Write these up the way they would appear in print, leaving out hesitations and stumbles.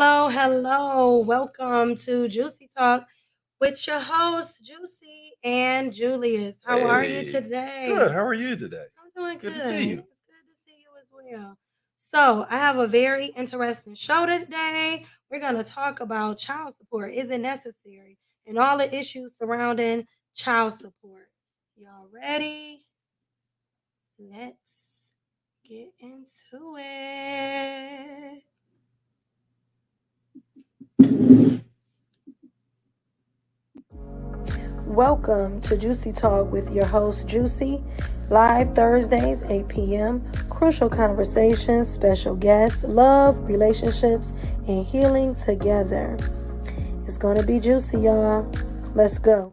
hello. Welcome to Juicy Talk with your hosts, Juicy and Julius. How are you Hey, good. today? How are you today? I'm doing Good to see good. you. It's good to see you as well. So, I have a very interesting show today. We're going to talk about child support. Is it necessary? And all the issues surrounding child support. Y'all ready? Let's get into it. Welcome to Juicy Talk with your host, Juicy. Live Thursdays, 8 p.m. Crucial conversations, special guests, love, relationships, and healing together. It's going to be juicy, y'all. Let's go.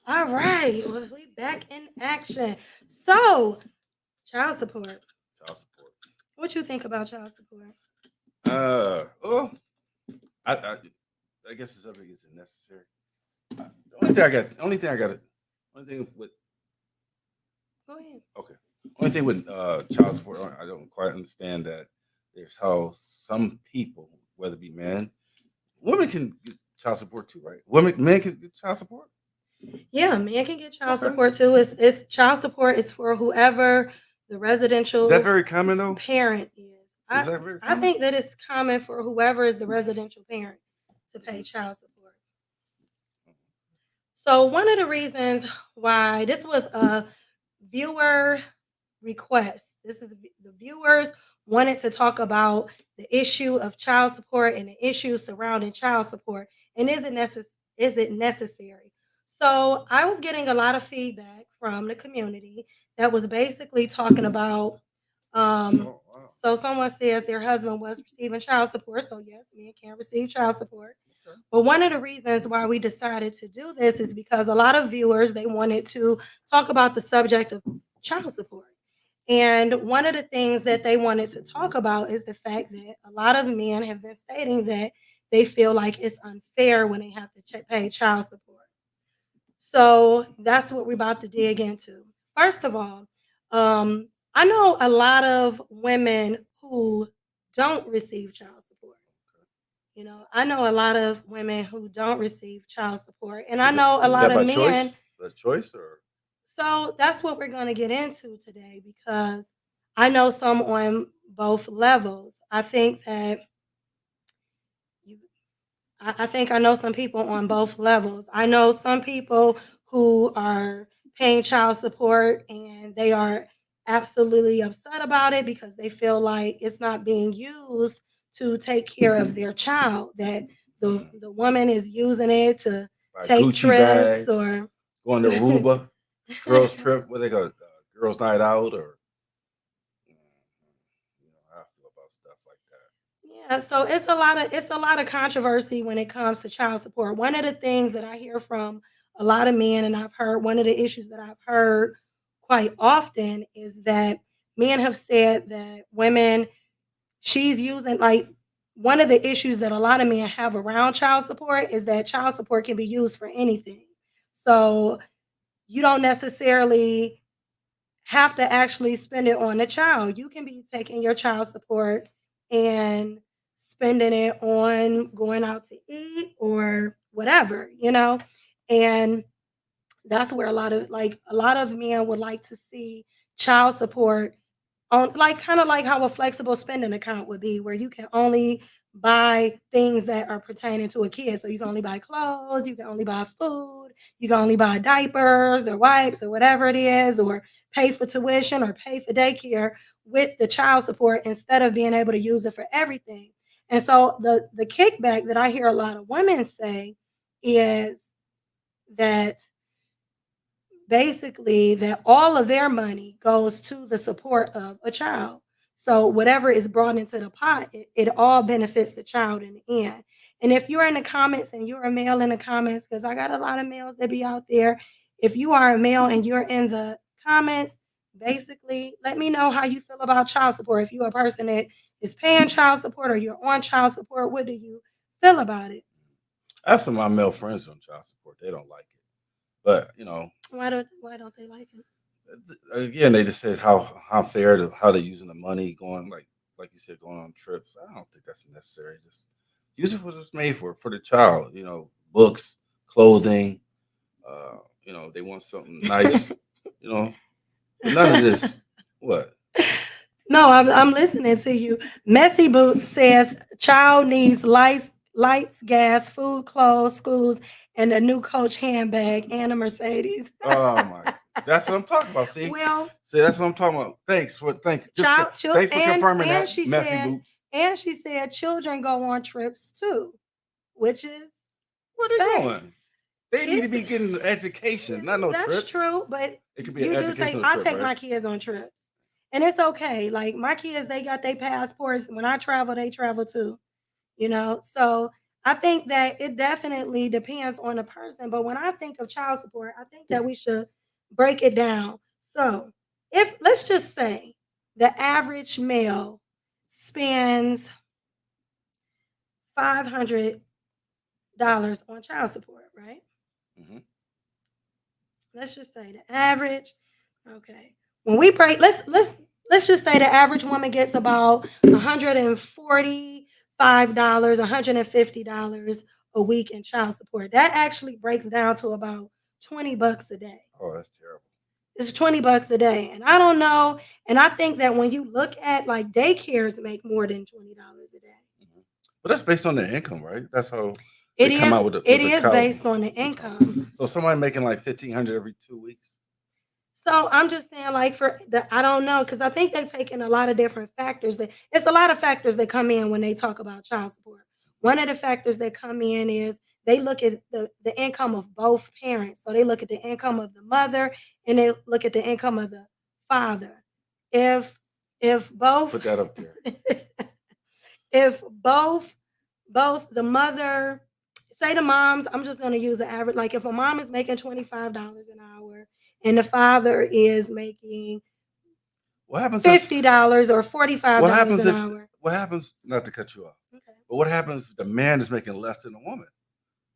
All right, well, we back in action. So, child support. Child support. What you think about child support? Well, I guess the subject isn't necessary. Only thing with Go ahead. okay, only thing with child support, I don't quite understand that. There's how some people, whether it be men, women can get child support too, right? Men can get child support. Yeah, man can get child Okay, support too. It's child support is for whoever the is that residential very common though? parent is. Is I that very I common? think that it's common for whoever is the residential parent to pay Mhm. child support. So one of the reasons why this was a viewer request. This is the viewers wanted to talk about the issue of child support and the issues surrounding child support and is it necessary? So I was getting a lot of feedback from the community that was basically talking about Oh wow. so someone says their husband was receiving child support. So yes, men can receive child support. Okay. But one of the reasons why we decided to do this is because a lot of viewers they wanted to talk about the subject of child support. And one of the things that they wanted to talk about is the fact that a lot of men have been stating that they feel like it's unfair when they have to pay child support. So that's what we're about to dig into. First of all, I know a lot of women who don't receive child support. I know a lot of women who don't receive child support, and I know a Is lot that of by men. choice? By choice or So that's what we're going to get into today because I know some on both levels. You, I think I know some people on both levels. I know some people who are paying child support and they are absolutely upset about it because they feel like it's not being used to take care of their child, that the woman is using it to by take Gucci trips bags, or going to Aruba, girls trip, what they call it, girls night out, or how I feel about stuff like that. Yeah, so it's a lot of controversy when it comes to child support. One of the things that I hear from a lot of men, and I've heard one of the issues that I've heard quite often is that men have said that women she's using like one of the issues that a lot of men have around child support is that child support can be used for anything. So you don't necessarily have to actually spend it on the child. You can be taking your child support and spending it on going out to eat or whatever. And that's where a lot of men would like to see child support on like kind of like how a flexible spending account would be where you can only buy things that are pertaining to a kid. So you can only buy clothes, you can only buy food, you can only buy diapers or wipes or whatever it is, or pay for tuition or pay for daycare with the child support instead of being able to use it for everything. And so the kickback that I hear a lot of women say is that basically that all of their money goes to the support of a child. So whatever is brought into the pot, it all benefits the child in the end. And if you're in the comments and you're a male in the comments, because I got a lot of males that be out there, if you are a male and you're in the comments, basically let me know how you feel about child support. If you're a person that is paying child support or you're on child support, what do you feel about it? I have some of my male friends on child support. They don't like it, but Why don't they like it? again, they just said how fair to how they're using the money going like you said going on trips. I don't think that's necessary. Just use it for what it's made for the child. Books, clothing. They want something nice. You know, but none of this. What? No, I'm listening to you. Messy Boots says child needs lights, gas, food, clothes, schools, and a new Coach handbag and a Mercedes. Oh my! That's what I'm talking about. See, Well, see, that's what I'm talking about. Thanks for thanks. Thanks for and confirming and that, she Messy said Boots. and she said children go on trips too, which is Where they facts. going? They need to Kids, be getting education, not no that's trips. true, but It could be an you do take educational I trip, take my right? kids on trips. And it's okay. Like my kids, they got their passports. When I travel, they travel too. So I think that it definitely depends on the person. But when I think of child support, I think that we should break it down. So if let's just say the average male spends $500 on child support, right? Hmm. Let's just say the average. Okay. When we break, let's just say the average woman gets about $145, $150 a week in child support. That actually breaks down to about $20 a day. Oh, that's terrible. It's $20 a day. And I don't know. And I think that when you look at like daycares make more than $20 a day. Mhm. But that's based on their income, right? That's how It they come is out with it the is cow based on the income. income. So somebody making like 1,500 every 2 weeks. So I'm just saying, like I don't know, because I think they're taking a lot of different factors. It's a lot of factors that come in when they talk about child support. One of the factors that come in is they look at the income of both parents. So they look at the income of the mother and they look at the income of the father. If if both Put that up there. if both the mother, say the moms, I'm just going to use the average, like if a mom is making $25 an hour and the father is making What happens if $50 or $45 what happens an if hour. what happens? Not to cut you off, Okay. but what happens if the man is making less than the woman?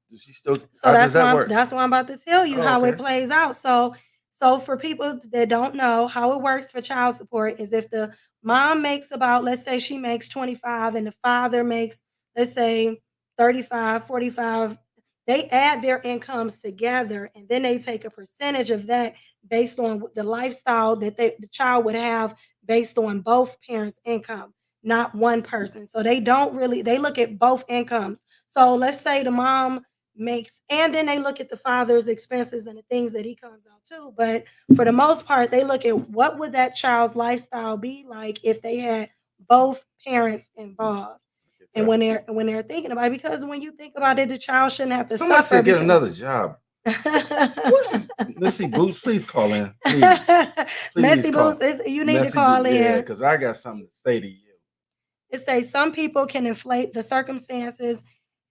Does she still? So How does that work? that's why I'm about to tell you Oh, how it okay. plays out. So for people that don't know how it works for child support is if the mom makes about, let's say she makes 25 and the father makes, let's say 35, 45, they add their incomes together and then they take a percentage of that based on the lifestyle that the child would have based on both parents' income, not one person. So they look at both incomes. So let's say the mom makes, and then they look at the father's expenses and the things that he comes out to, but for the most part they look at what would that child's lifestyle be like if they had both parents involved. And Yeah. when they're thinking about it, because when you think about it, the child shouldn't have to Somebody suffer said get because another job. What's this? Missy Boots, please call in. Please. Messy Please Boots, call. you need to Messy call Boots. Yeah, in. because I got something to say to you. It says some people can inflate the circumstances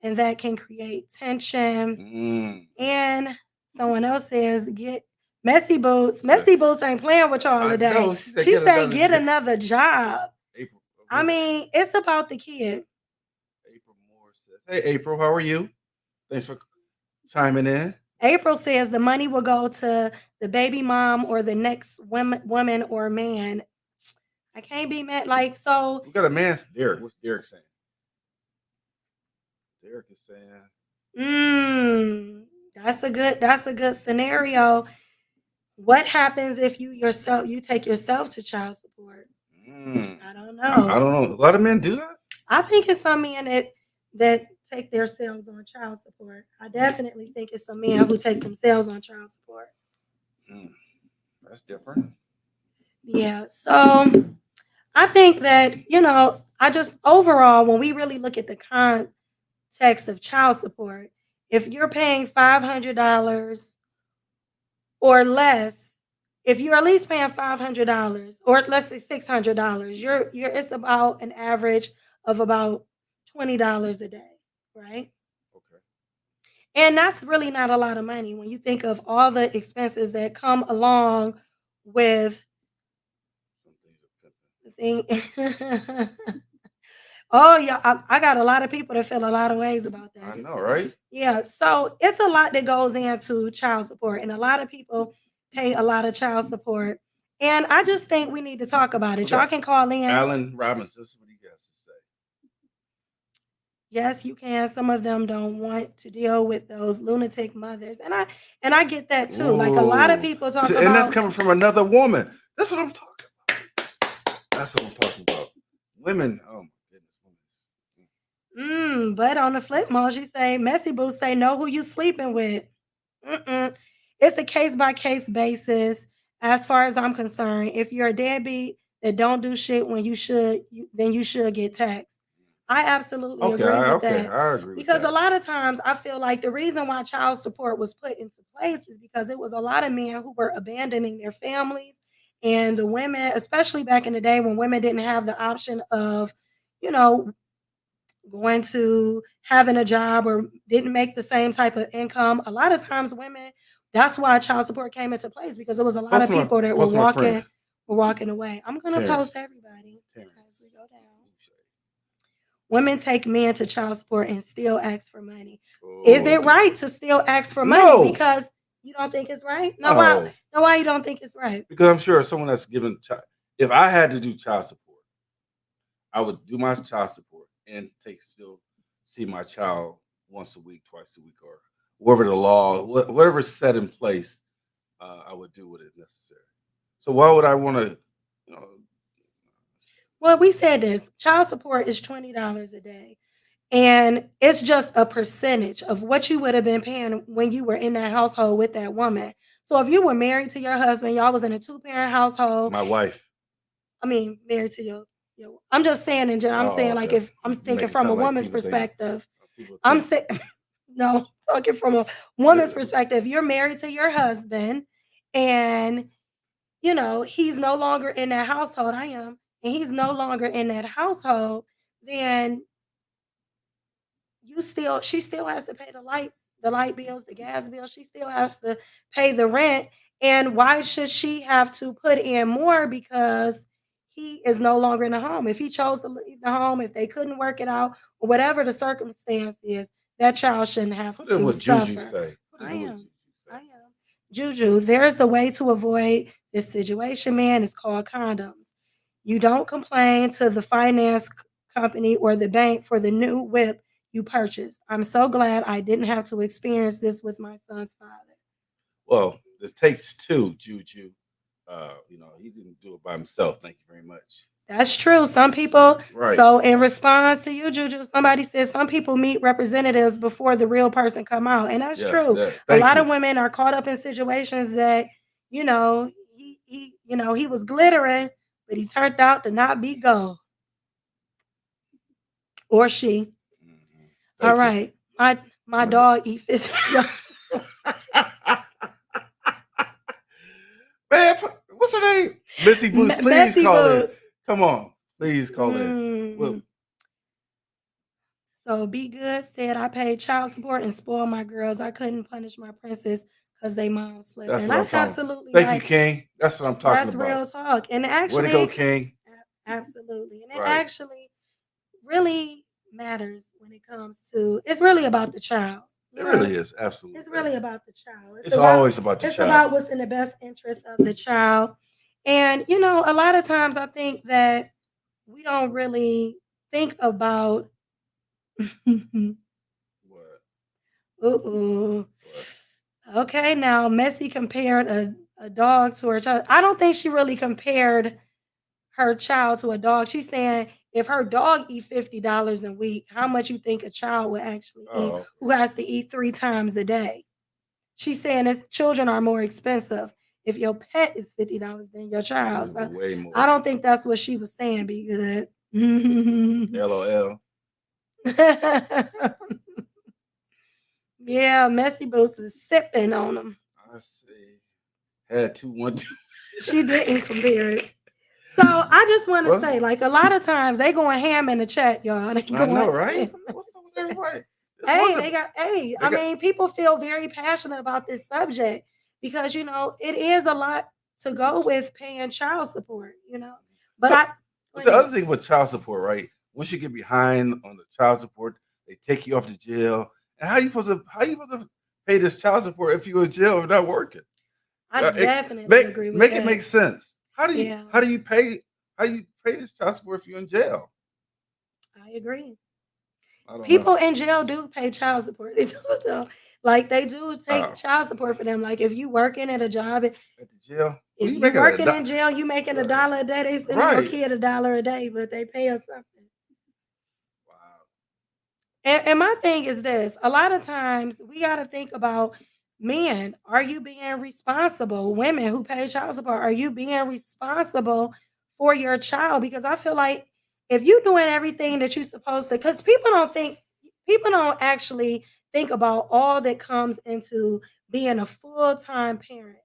and that can create tension. Mm. And someone else says, get Messy Boots. So, Messy Boots ain't playing with y'all I today. know. She said She get said, another get job. another job. April. I mean, it's about the kid. April Moore says, "Hey, April, how are you? Thanks for chiming in." April says the money will go to the baby mom or the next woman or man. I can't be mad. Like, so We got a man, Derek. What's Derek saying? Derek is saying, that's a good scenario. What happens if you take yourself to child support? I don't know. I don't know. A lot of men do that. I think it's some men that take themselves on child support. I definitely think it's some men who take themselves on child support. That's different. Yeah. So I think that, I just overall, when we really look at the context of child support, if you're paying $500 or less, if you're at least paying $500 or let's say $600, it's about an average of about $20 a day, right? Okay. And that's really not a lot of money when you think of all the expenses that come along with the thing. Oh yeah, I got a lot of people that feel a lot of ways about that. I Just know, right? yeah, so it's a lot that goes into child support, and a lot of people pay a lot of child support. And I just think we need to talk about it. Okay. Y'all can call in. Alan Robinson, this is what he has to say. Yes, you can. Some of them don't want to deal with those lunatic mothers, and I get that too. Like a lot of Ooh. people talk See, and that's about, coming from another woman. That's what I'm talking about. That's what I'm talking about. Women, oh my goodness. but on the flip mode, she say, Messy Boo say, know who you sleeping with. Mm-mm. It's a case by case basis. As far as I'm concerned, if you're a deadbeat that don't do shit when you should, then you should get taxed. I absolutely agree with that. I agree with Because a that. lot of times I feel like the reason why child support was put into place is because it was a lot of men who were abandoning their families. And the women, especially back in the day when women didn't have the option of, you know, going to having a job or didn't make the same type of income. A lot of times women, that's why child support came into place because there was a lot of people that were walking away. I'm gonna post everybody as we go down. Women take men to child support and still ask for money. Is it right to still ask for money? No. Because you don't think it's right? No, why you don't think it's right? Because I'm sure someone that's given if I had to do child support, I would do my child support and still see my child once a week, twice a week, or whatever the law, whatever's set in place, I would do what is necessary. So why would I want to, Well, we said this. Child support is $20 a day. And it's just a percentage of what you would have been paying when you were in that household with that woman. So if you were married to your husband, y'all was in a 2-parent household. My wife. I mean, married to your I'm just saying in general. I'm saying like if I'm thinking from a woman's perspective. I'm saying no, talking from a woman's perspective. You're married to your husband and he's no longer in that household. I am, and he's no longer in that household, then she still has to pay the light bills, the gas bills. She still has to pay the rent. And why should she have to put in more because he is no longer in the home? If he chose to leave the home, if they couldn't work it out, or whatever the circumstance is, that child shouldn't have to what suffer. Juju say. I am. Juju, there's a way to avoid this situation, man. It's called condoms. You don't complain to the finance company or the bank for the new whip you purchased. I'm so glad I didn't have to experience this with my son's father. Well, this takes two, Juju. He didn't do it by himself. Thank you very much. That's true. Some people, right. So in response to you, Juju, somebody said some people meet representatives before the real person come out. And that's true. A lot of women are caught up in situations that, he was glittering, but he turned out to not be gold. Or she. Mm-hmm. All right. My dog eat fish. Man, what's her name? Messy Boots. Please call in. Come on. Please call in. Well, so Be Good said I paid child support and spoiled my girls. I couldn't punish my princess because they mom slipped. That's and what I I'm talking absolutely about. Thank you, King. That's what I'm talking about. That's real talk. And actually, way to go, King. Absolutely. And it actually really matters when it comes to, it's really about the child. It really is. Absolutely. It's really about the child. It's always about the child. It's about what's in the best interest of the child. And, a lot of times I think that we don't really think about what? Okay, now Messy compared a dog to her child. I don't think she really compared her child to a dog. She's saying if her dog eat $50 a week, how much you think a child would actually eat who has to eat 3 times a day? She's saying his children are more expensive. If your pet is $50 than your child. So way more. I don't think that's what she was saying, Be Good. LOL. Yeah, Messy Boots is sipping on them. I see. Had 2, 1, 2. She didn't compare it. So I just want to say, like a lot of times they going ham in the chat, y'all. I know, right? What's up with everybody? It's Hey, supposed they to. got hey, They I got. mean, people feel very passionate about this subject because, it is a lot to go with paying child support. But So, I go but the ahead. other thing with child support, right? Once you get behind on the child support, they take you off to jail. And how you supposed to pay this child support if you're in jail or not working? I It definitely agree with make it make that. sense. How do you Yeah, how do you pay how do you pay this child support if you're in jail? I agree. I don't know. People in jail do pay child support. They do though. Like they do take Oh, child support for them. Like if you working at a job, at the jail? What are if you you making working in jail, you making $1 a day, they sending your right? kid $1 a day, but they pay us something. Wow. And my thing is this: a lot of times we got to think about men. Are you being responsible? Women who pay child support, are you being responsible for your child? Because I feel like if you're doing everything that you're supposed to, because people don't actually think about all that comes into being a full time parent.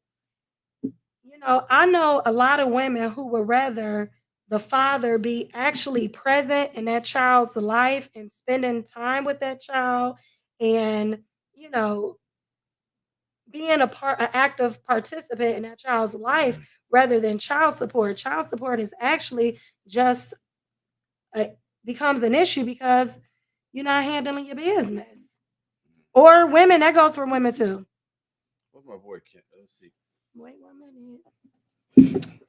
I know a lot of women who would rather the father be actually present in that child's life and spending time with that child and, you know, being an active participant in that child's life Mhm. rather than child support. Child support is actually just becomes an issue because you're not handling your business. Or women, that goes for women too. What's my boy Kent? Let's see. Wait 1 minute.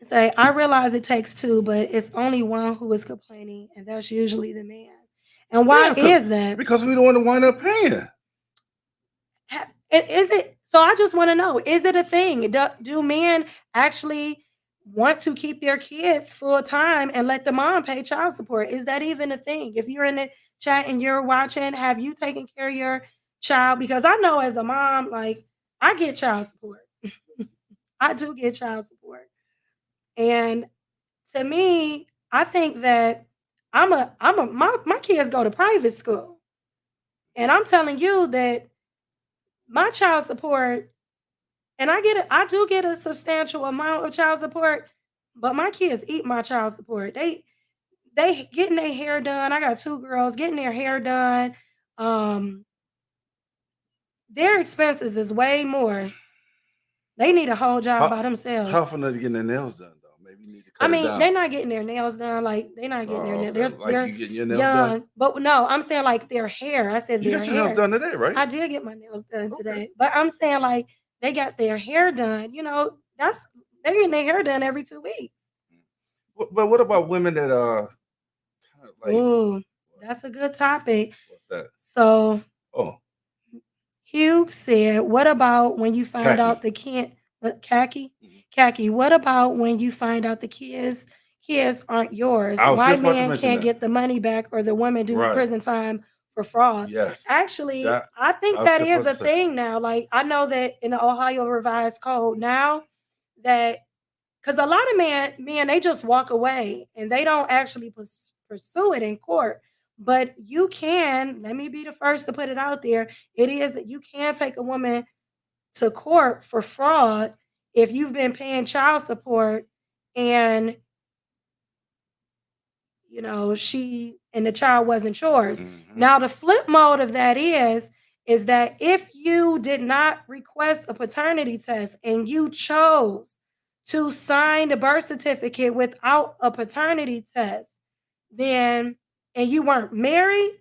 Say, I realize it takes two, but it's only one who is complaining, and that's usually the man. And Yeah, why is that? because we don't want to wind up paying. And is it so? I just want to know: is it a thing? Do men actually want to keep their kids full time and let the mom pay child support? Is that even a thing? If you're in the chat and you're watching, have you taken care of your child? Because I know as a mom, like I get child support. I do get child support, and to me, I think that my kids go to private school. And I'm telling you that my child support, and I do get a substantial amount of child support, but my kids eat my child support. They getting their hair done. I got two girls getting their hair done. Um, their expenses is way more. They need a whole job How by themselves. how often are they getting their nails done though? Maybe you need to I cut it mean, they're down. not getting their nails done, like, they're not getting their Oh, nail okay. Like they're you getting your nails done? young, but no, I'm saying, like, their hair, I said You their got your nails hair. done today, right? I did get my nails done Okay. today, but I'm saying, like, they got their hair done, they're getting their hair done every 2 weeks. But what about women that kind of like Ooh, what? that's a good topic. What's that? So, Oh, Hugh said, "What about when you find out khaki. the kid khaki? Mhm. Khaki, what about when you find out the kids aren't yours? I was Why just about to men mention can't that. get the money back or the women do Right. prison time for fraud?" Yes. Actually, That I I think was that just is about to a say. thing now. Like I know that in the Ohio Revised Code now that because a lot of men they just walk away and they don't actually pursue it in court. But you can, let me be the first to put it out there. It is you can take a woman to court for fraud if you've been paying child support and she and the child wasn't yours. Hmm. Now the flip mode of that is that if you did not request a paternity test and you chose to sign the birth certificate without a paternity test, then and you weren't married,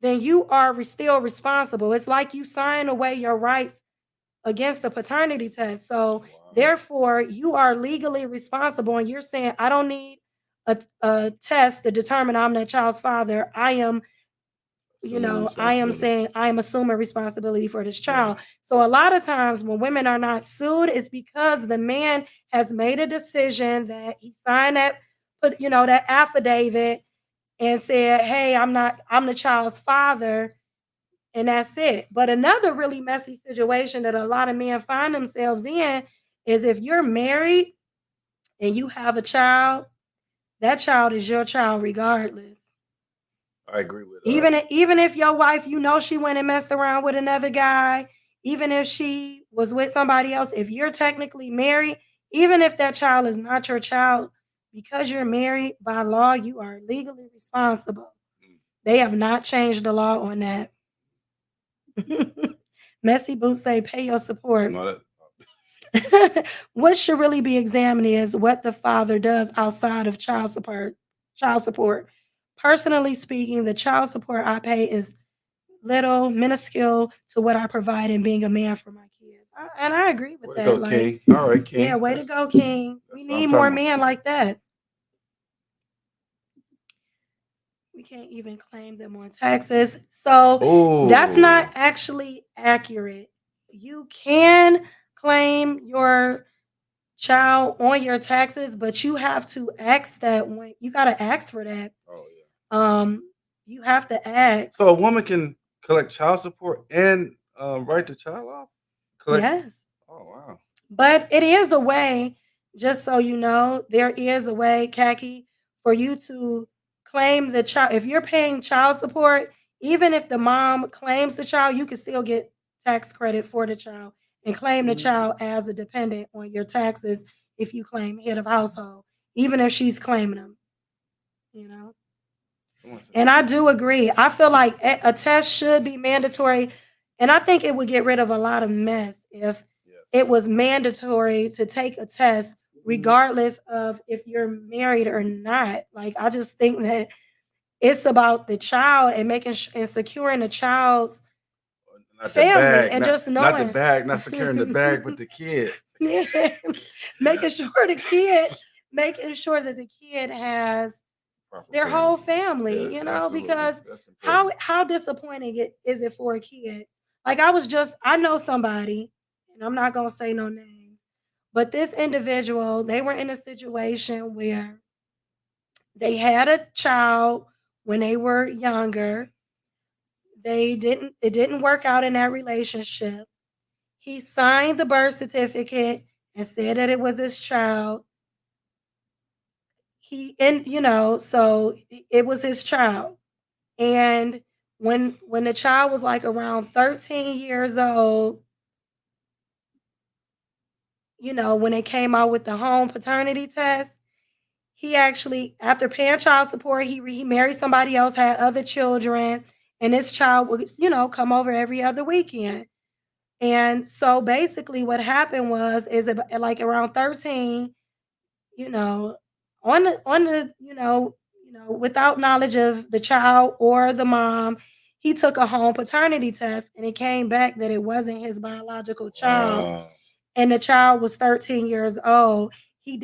then you are still responsible. It's like you sign away your rights against the paternity test. So Wow. therefore, you are legally responsible, and you're saying, I don't need a test to determine I'm that child's father. Assuming I am responsibility. saying I am assuming responsibility for this Yeah. child. So a lot of times when women are not sued, it's because the man has made a decision that he signed that affidavit and said, hey, I'm the child's father, and that's it. But another really messy situation that a lot of men find themselves in is if you're married and you have a child, that child is your child regardless. I agree with Even if your wife, she went and messed around with another guy, even if she was with somebody else, if you're technically married, even if that child is not your child, because you're married by law, you are legally responsible. mm, They have not changed the law on that. Messy Boots say, pay your support. No, that What should really be examined is what the father does outside of child support. Child support. Personally speaking, the child support I pay is little, minuscule to what I provide in being a man for my kids. And I agree with way to that. go, Like, King. All right, yeah, King. way to go, King. We That's what I'm need more talking about. men like that. We can't even claim them on taxes. So that's Oh, not actually accurate. You can claim your child on your taxes, but you have to ask that when you got to ask for that. oh yeah. Um, you have to ask. So a woman can collect child support and write the child off. Collect. Yes. Oh wow. But it is a way, just so you know, there is a way, Khaki, for you to claim the child. If you're paying child support, even if the mom claims the child, you can still get tax credit for the child and claim the Mm. child as a dependent on your taxes if you claim head of household, even if she's claiming them, you know. Someone said, And I do agree. I feel like a test should be mandatory. And I think it would get rid of a lot of mess if it yes. was mandatory to take a test, regardless of if you're married or not. Like, I just think that it's about the child and making and securing the child's Not the family bag, and just not the knowing. bag, not securing the bag, but the kid. Yeah. Making sure that the kid has Proper their whole family. family, Yeah, absolutely. because That's important. how disappointing is it for a kid? Like, I know somebody, and I'm not gonna say no names, but this individual, they were in a situation where they had a child when they were younger. It didn't work out in that relationship. He signed the birth certificate and said that it was his child. So it was his child. And when the child was like around 13 years old, when they came out with the home paternity test, he actually, after paying child support, he married somebody else, had other children, and this child would, come over every other weekend. And so basically what happened is at like around 13, you know, without knowledge of the child or the mom, he took a home paternity test and it came back that it wasn't his biological child Wow. and the child was 13 years old. He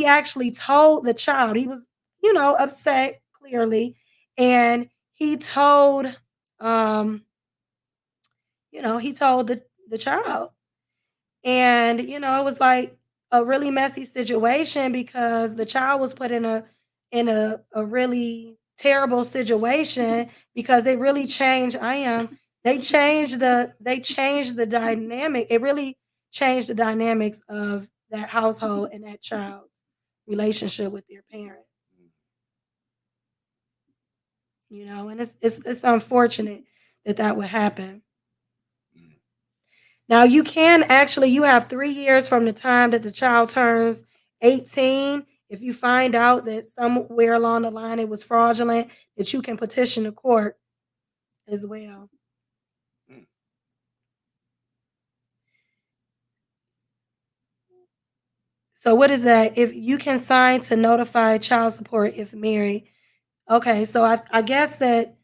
actually told the child. He was, upset clearly, and he told um, he told the child. And, it was like a really messy situation because the child was put in a really terrible situation because it really changed. They changed the dynamic. It really changed the dynamics of that household and that child's relationship with their parent. And it's unfortunate that that would happen. Mm. Now you have 3 years from the time that the child turns 18. If you find out that somewhere along the line it was fraudulent, that you can petition the court as well. Mm. So what is that? If you can sign to notify child support if married. Okay, so I guess that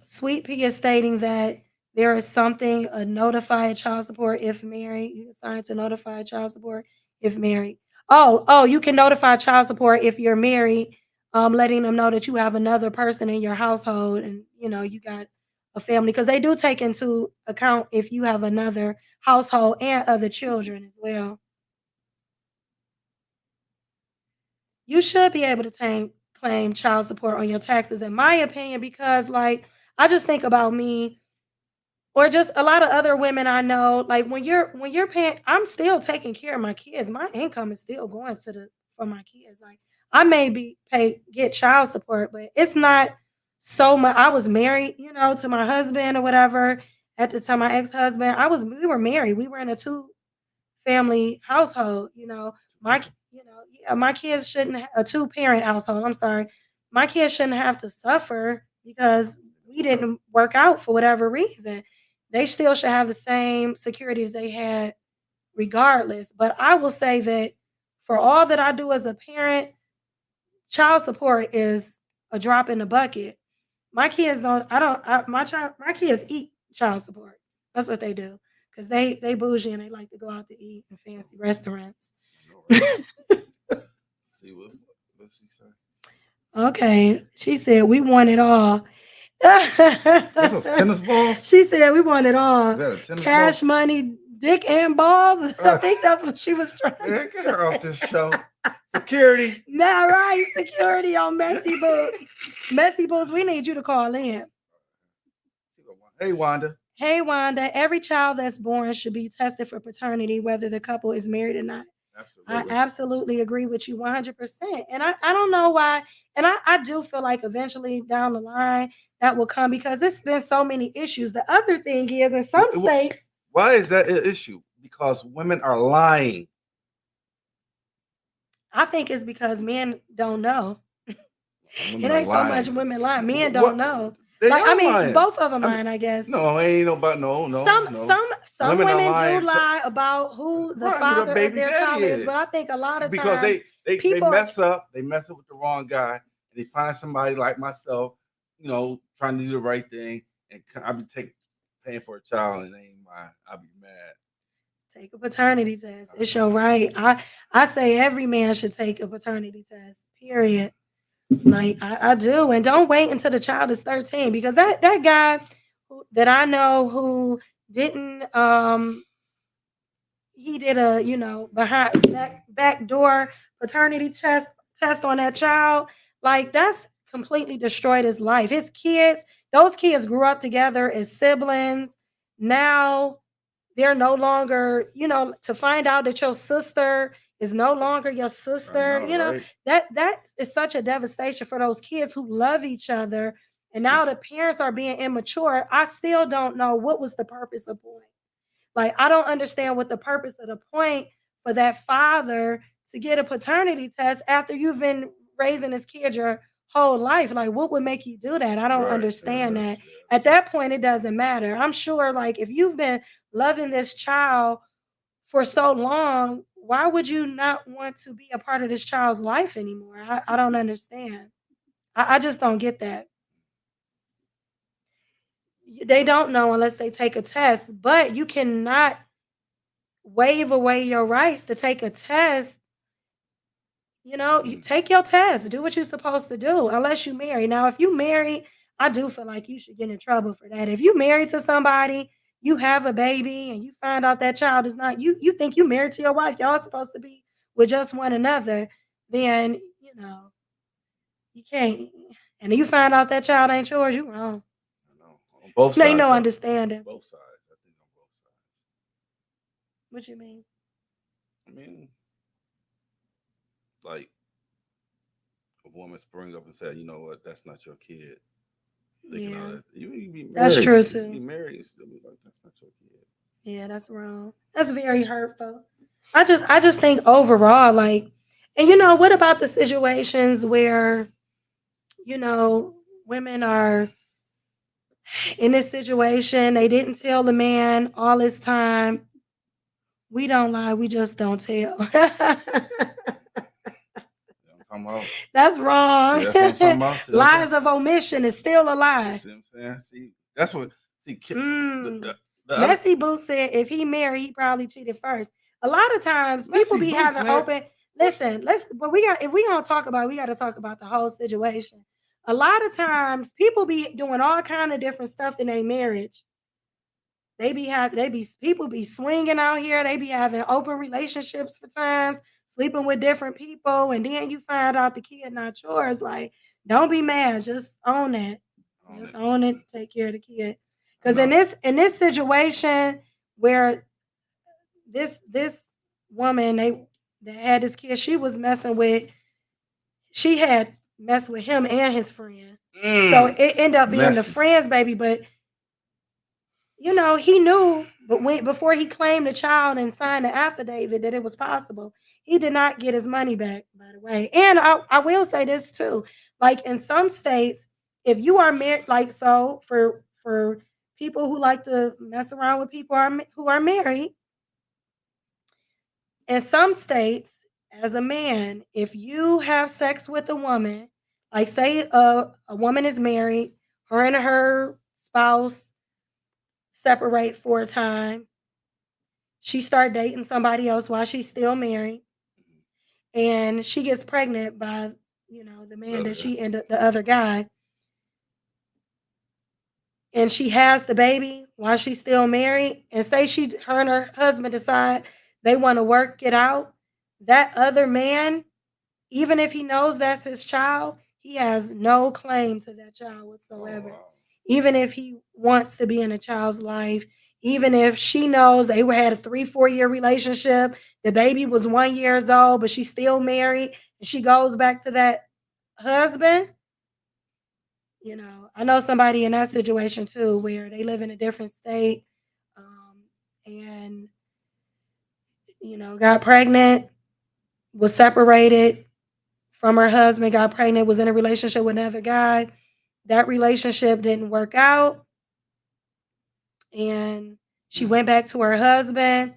Sweet Pea is stating that there is something a notify child support if married. You can sign to notify child support if married. Oh, you can notify child support if you're married, letting them know that you have another person in your household and you got a family because they do take into account if you have another household and other children as well. You should be able to claim child support on your taxes, in my opinion, because like I just think about me or just a lot of other women I know. Like when you're paying, I'm still taking care of my kids. My income is still going for my kids. Like I may be get child support, but it's not so much. I was married, to my husband or whatever. At the time, my ex-husband, we were married. We were in a two family household. My kids shouldn't a two parent household. I'm sorry, my kids shouldn't have to suffer because we didn't work out for whatever reason. They still should have the same security that they had regardless. But I will say that for all that I do as a parent, child support is a drop in the bucket. My kids don't. I don't. My kids eat child support. That's what they do because they bougie and they like to go out to eat in fancy restaurants. I know, right? See what she say? Okay, she said we want it all. What's those tennis balls? She said we want it Is all. that a tennis Cash, ball? money, dick, and balls. I think that's what she was trying Yeah, to get her off say. this show. Security. Now, right, security on Messy Boots. Messy Boots, we need you to call in. Hey, Wanda. Hey, Wanda, every child that's born should be tested for paternity, whether the couple is married or not. I Absolutely. absolutely agree with you 100%. And I don't know why. And I do feel like eventually down the line that will come because it's been so many issues. The other thing is in some states, Why is that an issue? Because women are lying. I think it's because men don't know. Women It are ain't so much lying. women lying. Men What? don't know. They Like, I are mean, lying. both of them I mean, lying, I guess. No, ain't nobody. No. Some Women are women lying do to- lie about who the Right, who the father of baby their daddy child is, but I is. think a lot of Because times they people mess up. They mess up with the wrong guy, and they find somebody like myself, trying to do the right thing, and I'll be paying for a child, and it ain't mine. I'll be mad. take a paternity test. It's your right. I say every man should take a paternity test. Period. Like I do, and don't wait until the child is 13 because that guy that I know who didn't he did a behind back door paternity test on that child. Like that's completely destroyed his life. His kids, those kids grew up together as siblings. Now they're no longer, to find out that your sister is no longer your I sister, know, right? that is such a devastation for those kids who love each other. And now the parents are being immature. I still don't know what was the purpose of point. Like, I don't understand what the purpose of the point for that father to get a paternity test after you've been raising this kid your whole life. Like, what would make you do that? I don't Right. understand that. Yeah, At that point, it doesn't matter. I'm sure, like, if you've been loving this child for so long, why would you not want to be a part of this child's life anymore? I don't understand. I just don't get that. They don't know unless they take a test, but you cannot waive away your rights to take a test. You take your test, do what you're supposed to do, unless you marry. Now, if you marry, I do feel like you should get in trouble for that. If you married to somebody, you have a baby, and you find out that child is not you, you think you married to your wife, y'all supposed to be with just one another, then you can't. And you find out that child ain't yours, you wrong. I know. On both Ain't sides. no though. understanding. Both sides. I think on both sides. What you mean? I mean, like a woman spring up and say, "You know what? That's not your kid." Thinking all Yeah, that. You be married. that's true You too. be married. You still be like, "That's not your kid." Yeah, that's wrong. That's very hurtful. I just think overall, like, and what about the situations where, you know, women are in this situation, they didn't tell the man all this time. We don't lie, we just don't tell. I'm talking about. That's wrong. See, that's what I'm talking about. See, Lies of omission is still a You lie. see what I'm saying? See, that's what. See, Mm. the other, Messy Boo said if he married, he probably cheated first. A lot of times people Messy be Boots, having man. open. Listen, but if we gonna talk about it, we got to talk about the whole situation. A lot of times people be doing all kind of different stuff in their marriage. People be swinging out here. They be having open relationships for times, sleeping with different people, and then you find out the kid not yours. Like, don't be mad. Just own that. Just own it. Take care of the kid. Because in this situation where this woman that had this kid, she had messed with him and his friend. So it ended up being the friend's baby, but he knew, but before he claimed the child and signed the affidavit that it was possible, he did not get his money back, by the way. And I will say this too, like in some states, if you are married, like, so for people who like to mess around with people who are married, in some states, as a man, if you have sex with a woman, like say a woman is married, her and her spouse separate for a time, she start dating somebody else while she's still married, and she gets pregnant by the The man other that guy. she ended the other guy, and she has the baby while she's still married, and say her and her husband decide they want to work it out, that other man, even if he knows that's his child, he has no claim to that child Oh whatsoever. wow. Even if he wants to be in a child's life, even if she knows they had a 3-4 year relationship, the baby was 1 years old, but she's still married, and she goes back to that husband. I know somebody in that situation too, where they live in a different state, and got pregnant, was separated from her husband, got pregnant, was in a relationship with another guy. That relationship didn't work out, and she Mm. went back to her husband.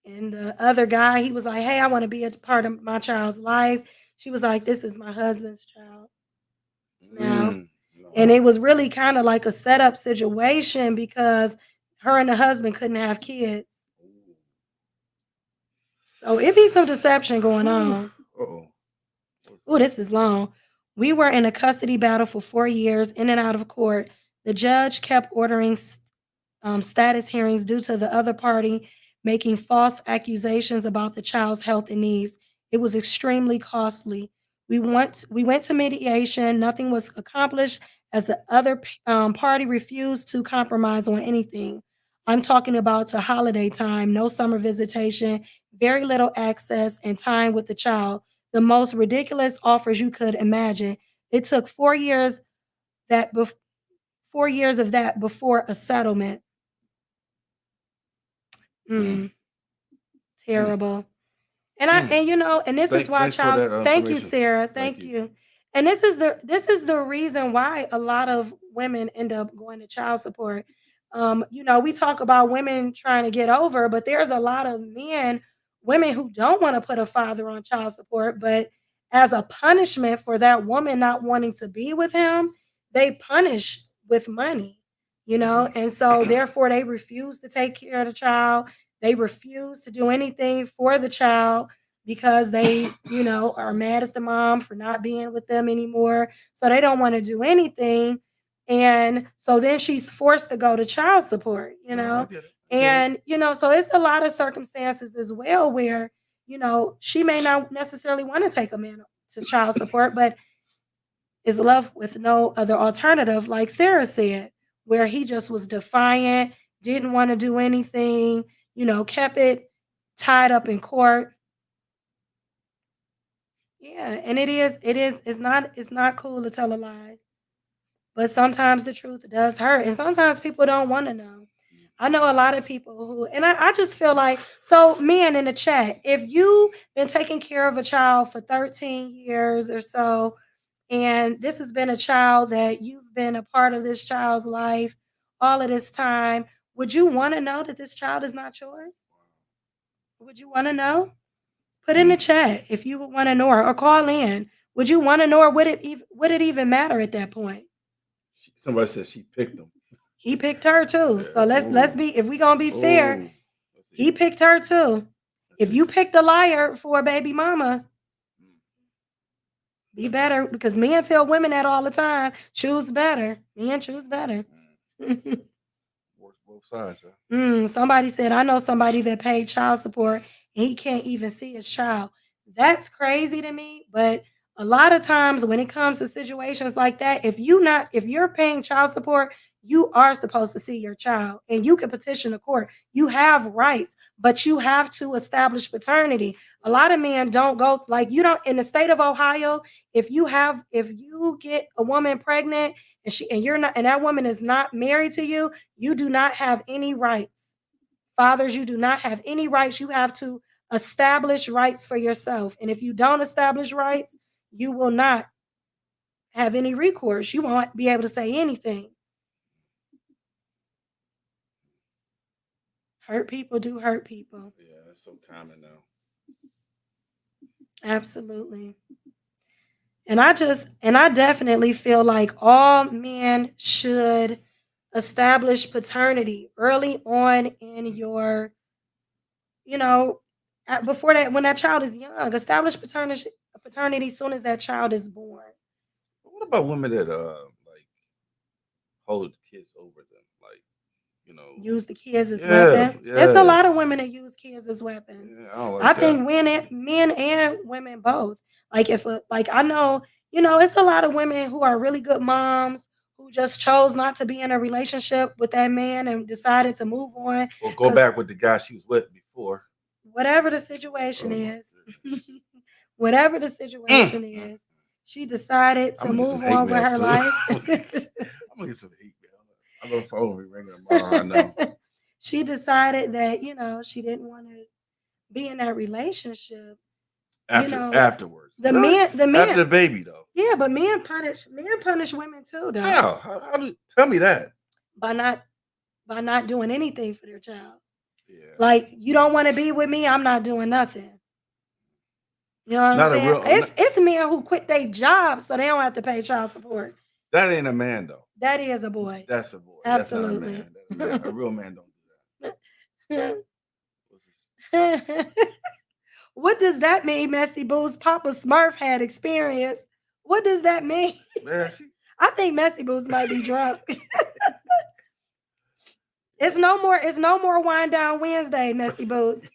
And the other guy, he was like, "Hey, I want to be a part of my child's life." She was like, "This is my husband's child now." And No. it was really kind of like a setup situation because her and the husband couldn't have kids. So it be some deception going on. Oh. Oh, this is long. We were in a custody battle for 4 years, in and out of court. The judge kept ordering status hearings due to the other party making false accusations about the child's health and needs. It was extremely costly. We went to mediation. Nothing was accomplished as the other party refused to compromise on anything. I'm talking about to holiday time, no summer visitation, very little access and time with the child. The most ridiculous offers you could imagine. It took 4 years that 4 years of that before a settlement. Mm. Mm, Mm. terrible. And I Mm. and and this is why Thanks for child that thank you, information. Sarah. Thank Thank you. you. And this is the reason why a lot of women end up going to child support. We talk about women trying to get over, but there's a lot of women who don't want to put a father on child support, but as a punishment for that woman not wanting to be with him, they punish with money, Hmm. and so therefore they refuse to take care of the child. They refuse to do anything for the child because they are mad at the mom for not being with them anymore. So they don't want to do anything. And so then she's forced to go to child support, you No, I know. get it. I get it. And so it's a lot of circumstances as well where she may not necessarily want to take a man to child support, but is left with no other alternative, like Sarah said, where he just was defiant, didn't want to do anything, kept it tied up in court. Yeah, and it's not cool to tell a lie. But sometimes the truth does hurt. And sometimes people don't want to know. I know a lot of people who, and I just feel like, so men in the chat, if you've been taking care of a child for 13 years or so, and this has been a child that you've been a part of this child's life all of this time, would you want to know that this child is not yours? Would you want to know? Put in the Mm. chat if you would want to know, or call in. Would you want to know, or would it even matter at that point? Somebody said she picked them. He picked her too. Yeah. So let's Oh. be, if we gonna be fair, Oh. Let's he see. picked her too. Let's If see. you picked a liar for a baby mama, Mm. be better, because men tell women that all the time. Choose better. Men choose better. Works both sides, huh? Somebody said, I know somebody that paid child support and he can't even see his child. That's crazy to me. But a lot of times when it comes to situations like that, if you're paying child support, you are supposed to see your child and you can petition the court. You have rights, but you have to establish paternity. A lot of men don't go, like, you don't, in the state of Ohio, if you get a woman pregnant and you're not, and that woman is not married to you, you do not have any rights. Fathers, you do not have any rights. You have to establish rights for yourself. And if you don't establish rights, you will not have any recourse. You won't be able to say anything. Hurt people do hurt people. Yeah, it's so common now. Absolutely. And I definitely feel like all men should establish paternity early on in your, you know, before that, when that child is young, establish paternity as soon as that child is born. But what about women that like hold kids over them? Like, you know, Use the kids as yeah, weapon. There's a yeah, lot of women that use kids as weapons. yeah. I don't I like that. think men and women both. Like like I know, it's a lot of women who are really good moms who just chose not to be in a relationship with that man and decided to move on Or go because back with the guy she was with before. whatever the situation Oh my is, goodness. whatever the Mm, situation mm. is, she decided I'm to gonna get some move hate on with mail her soon. life. I'm gonna get some hate mail. I know the phone will be ringing tomorrow. I know. She decided that, she didn't want to be in that relationship. Afterwards. The Really? man, the After man, the baby though. yeah, but men punish women too, though, How? How do tell me that? by not by not doing anything for their child. Yeah. Like, you don't want to be with me, I'm not doing nothing. You know what I'm Not a saying? real It's men who quit their job so they don't have to pay child support. that ain't a man though. That is a boy. That's a boy. That's not a Absolutely. man. A real man don't do that. What's this? What does that mean, Messy Boo's Papa Smurf had experience? What does that mean? Man, I think Messy Boo's might be drunk. It's no more wind down Wednesday, Messy Boots.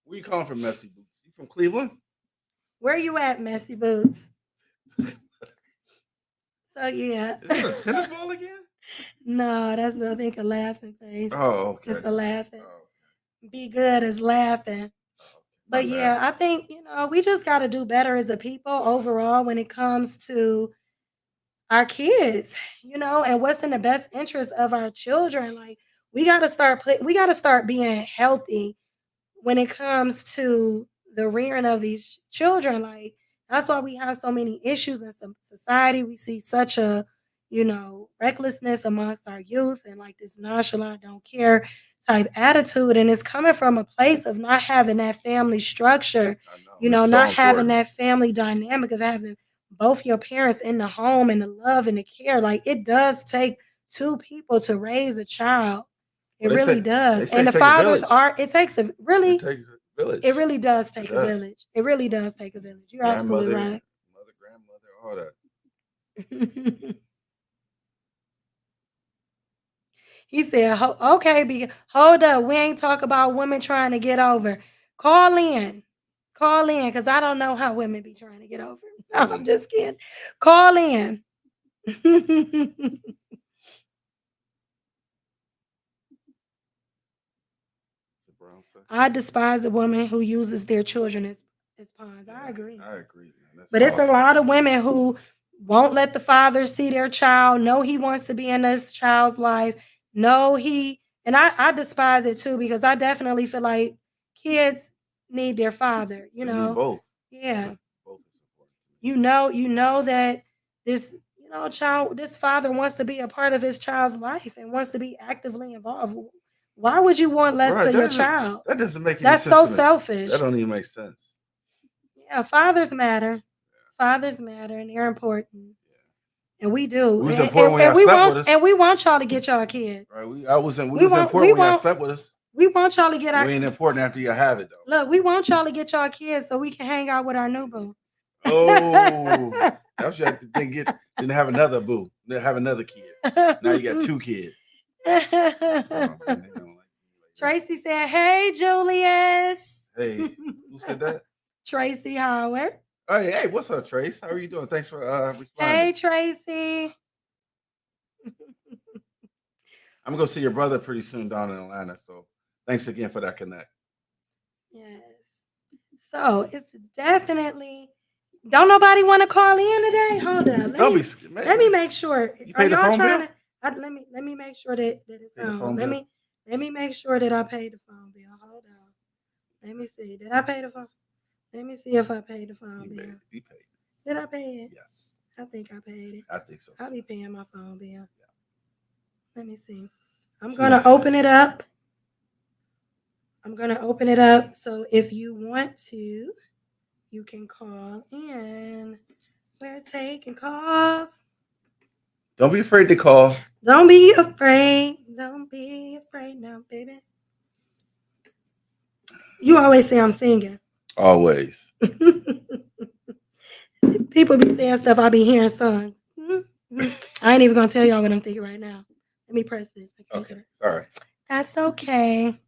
where you calling from, Messy Boots? You from Cleveland? Where you at, Messy Boots? So yeah. Is that a tennis ball again? No, that's I think a laughing face. Oh, okay. It's a laughing. Oh, Be good as laughing. my But yeah, bad. I think, we just got to do better as a people overall when it comes to our kids, and what's in the best interest of our children. Like, we got to start being healthy when it comes to the rearing of these children. Like, that's why we have so many issues in some society. We see such a, recklessness amongst our youth and like this nonchalant, don't care type attitude. And it's coming from a place of not having that family structure, I know. It's so not having important. that family dynamic of having both your parents in the home and the love and the care. Like, it does take two people to raise a child. It Well, really they does. say And the take a fathers village. are, it takes a It really, takes a village. it really does It take a does. village. It really does take a village. You're absolutely Grandmother, right. mother, grandmother, all that. He said, okay, hold up. We ain't talk about women trying to get over. Call in. Call in, because I don't know how women be trying to get over. No, I'm just kidding. Call in. I despise a woman who uses their children as pawns. I agree. I agree, man. That's But it's a awesome. lot of women who won't let the father see their child, know he wants to be in this child's life. No, and I despise it too, because I definitely feel like kids need their father, They need both. Yeah. Both is important. You know that this, this father wants to be a part of his child's life and wants to be actively involved. Why would you want less Right. for your child? That doesn't make any That's sense so to me. selfish. That don't even make sense. Yeah, fathers matter. Fathers matter, and they're important. And we do. It was important when y'all slept with us. And we want y'all to get y'all kids. Right. We was We important when y'all slept with us. We want y'all to get our. We ain't important after you have it though. Look, we want y'all to get y'all kids so we can hang out with our new boo. Oh, that's you didn't have another boo. Didn't have another kid. Now you got two kids. Oh, man, Tracy said, "Hey, Julius." Hey, who said that? Tracy Howard. Hey, what's up, Trace? How are you doing? Thanks for responding. Hey, Tracy. I'm gonna go see your brother pretty soon down in Atlanta. So thanks again for that connect. Yes. So it's definitely. Don't nobody want to call in today? Hold up. Let me make sure. You pay the phone bill? Let me make sure that it's on. Let me make sure that I paid the phone bill. Hold on. Let me see. Did I pay the phone? Let me see if I paid the phone bill. You paid. Did I pay it? Yes, I think I paid it. I think so. I'll Too. be paying my phone bill. Let me see. I'm She gonna not- open it up. I'm gonna open it up. So if you want to, you can call in. We're taking calls. Don't be afraid to call. Don't be afraid. Don't be afraid now, baby. You always say I'm singing. Always. People be saying stuff, I be hearing songs. I ain't even gonna tell y'all what I'm thinking right now. Let me press this. I can't Okay. get it. Sorry. That's okay.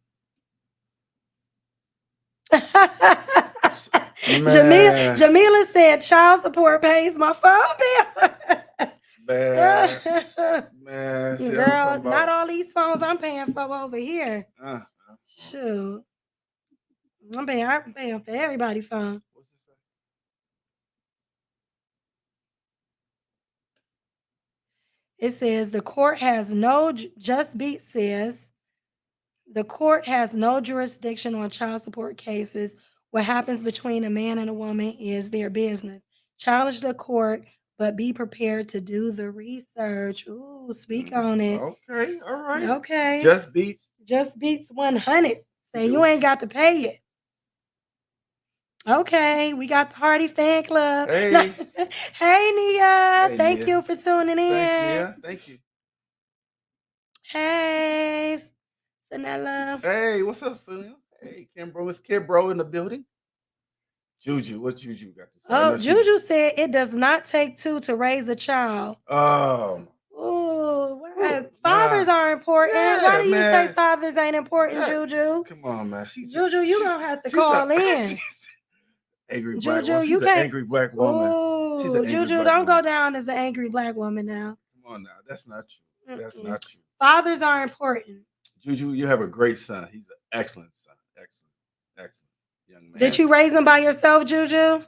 Man. Jamila said child support pays my phone bill. Man. See, Girl, not all these phones I'm paying for over here. Shoot. I'm paying for everybody's phone. What's it say? It says the court has no, Just Beat says, the court has no jurisdiction on child support cases. What happens between a man and a woman is their business. Challenge the court, but be prepared to do the research. Ooh, speak on it. Okay, all right. Okay. Just Beats 100. Say you ain't got to pay it. Okay, we got the Hardy fan club. Hey. Hey, Nia. Hey, Thank Nia. you for tuning in. Thanks, Nia. Thank you. Hey, Sanella. Hey, what's up, Selena? Hey, Kimbro. It's Kimbro in the building. Juju, what Juju got to say? Oh, Juju said it does not take two to raise a child. Ooh, fathers are important. Yeah, Why do you man. say fathers ain't important, Juju? Come on, man. Juju, you gonna have to call in. Angry Juju, black woman. you She's an can't. angry black woman. She's an Ooh, angry Juju, black don't woman. go down as the angry black woman now. Come on now, that's not true. That's not true. Fathers are important. Juju, you have a great son. He's an excellent son. Excellent young man. Did you raise him by yourself, Juju?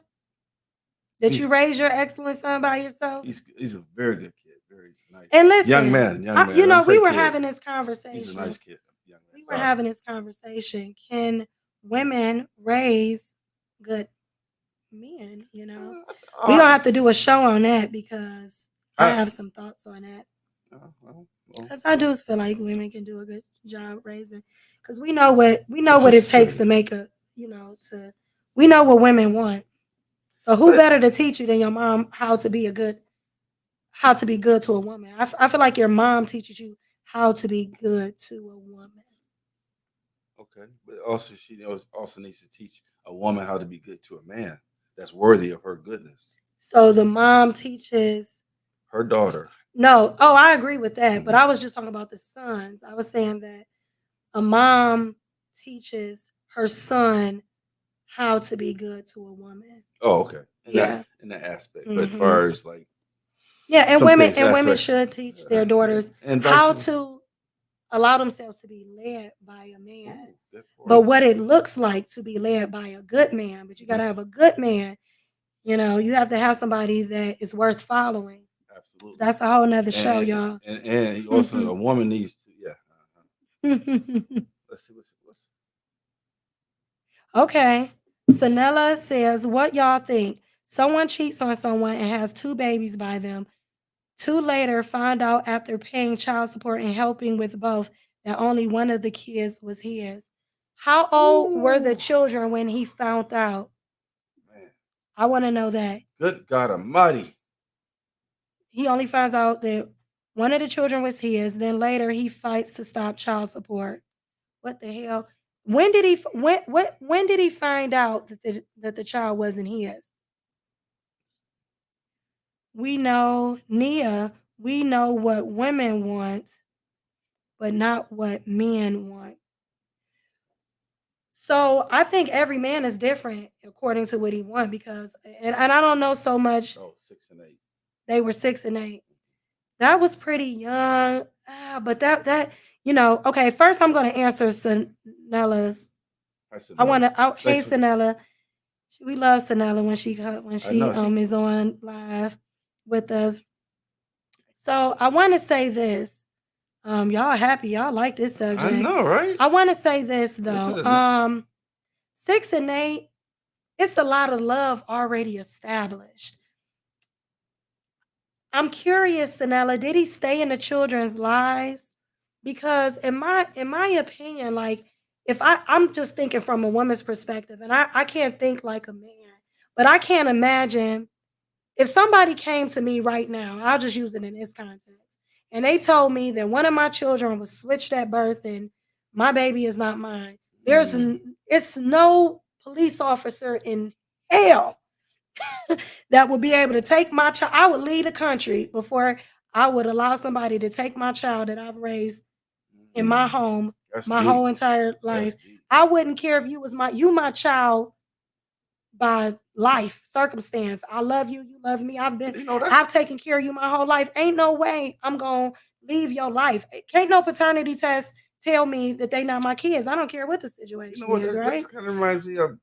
Did you raise your excellent son by yourself? He's a very good kid. Very nice. And listen, young man. You know, we were having this conversation. He's a nice kid. Young man. We were having this conversation. Can women raise good men? You know, we're gonna have to do a show on that because I have some thoughts on that. Because I do feel like women can do a good job raising. Because we know what it takes to make we know what women want. So who better to teach you than your mom how to be good to a woman? I feel like your mom teaches you how to be good to a woman. Okay, but also she also needs to teach a woman how to be good to a man that's worthy of her goodness. So the mom teaches her daughter. No, I agree with that. But I was just talking about the sons. I was saying that a mom teaches her son how to be good to a woman. Oh, okay. In that aspect. But as far as like and women should teach their daughters how to allow themselves to be led by a man. But what it looks like to be led by a good man, but you got to have a good man. You know, you have to have somebody that is worth following. Absolutely. That's a whole nother show, y'all. And also a woman needs to, Let's see what's Okay. Sanella says, what y'all think? Someone cheats on someone and has 2 babies by them. 2 later find out after paying child support and helping with both that only one of the kids was his. How old were the children when he found out? Man. I want to know that. Good God Almighty. He only finds out that one of the children was his. Then later he fights to stop child support. What the hell? When did he find out that the child wasn't his? We know, Nia, we know what women want, but not what men want. So I think every man is different according to what he wants because, and I don't know so much. Oh, 6 and 8. They were 6 and 8. That was pretty young, but that okay. First, I'm going to answer Sanella's. Hey, Sanella. We love Sanella when she is on live with us. So I want to say this. Y'all happy? Y'all like this subject? I know, right? I want to say this though. 6 and 8. It's a lot of love already established. I'm curious, Sanella, did he stay in the children's lives? Because in my opinion, like if I'm just thinking from a woman's perspective, and I can't think like a man, but I can't imagine if somebody came to me right now, I'll just use it in this context, and they told me that one of my children was switched at birth and my baby is not mine. Mm, It's no police officer in hell that would be able to take my child. I would leave the country before I would allow somebody to take my child that I've raised in my mhm. home That's my deep. whole entire life. That's deep. I wouldn't care if you my child by life circumstance. I love you, you love me. You know, that's I've taken care of you my whole life. Ain't no way I'm gonna leave your life. Can't no paternity test tell me that they not my kids. I don't care what the you know situation what is, that's right? kind of reminds me of.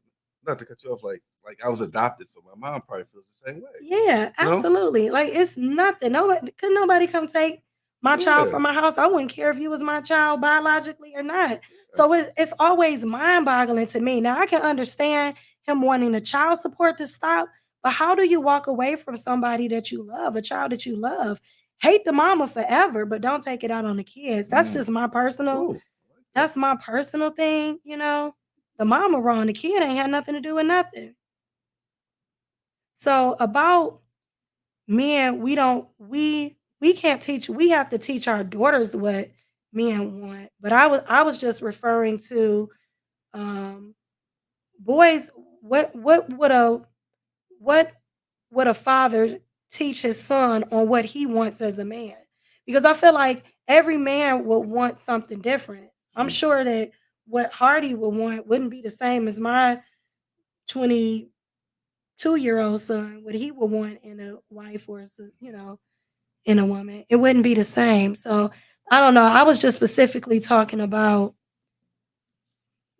Not to cut you off, like I was adopted, so my mom probably feels the same way. Yeah, You know? absolutely. Like it's nothing. Nobody could nobody come take my child Yeah. from my house. I wouldn't care if you was my child biologically or not. Yeah. So it's always mind-boggling to me. Now I can understand him wanting the child support to stop, but how do you walk away from somebody that you love, a child that you love? Hate the mama forever, but don't take it out on the kids. That's Mm, just my personal, cool. I like that. that's my personal thing, you know. The mama wrong, the kid ain't had nothing to do with nothing. So about men, we can't teach, we have to teach our daughters what men want. But I was just referring to um boys, what would a father teach his son on what he wants as a man? Because I feel like every man would want something different. I'm Mm, sure that what Hardy would want wouldn't be the same as my 22-year-old son, what he would want in a wife or in a woman. It wouldn't be the same. So I don't know. I was just specifically talking about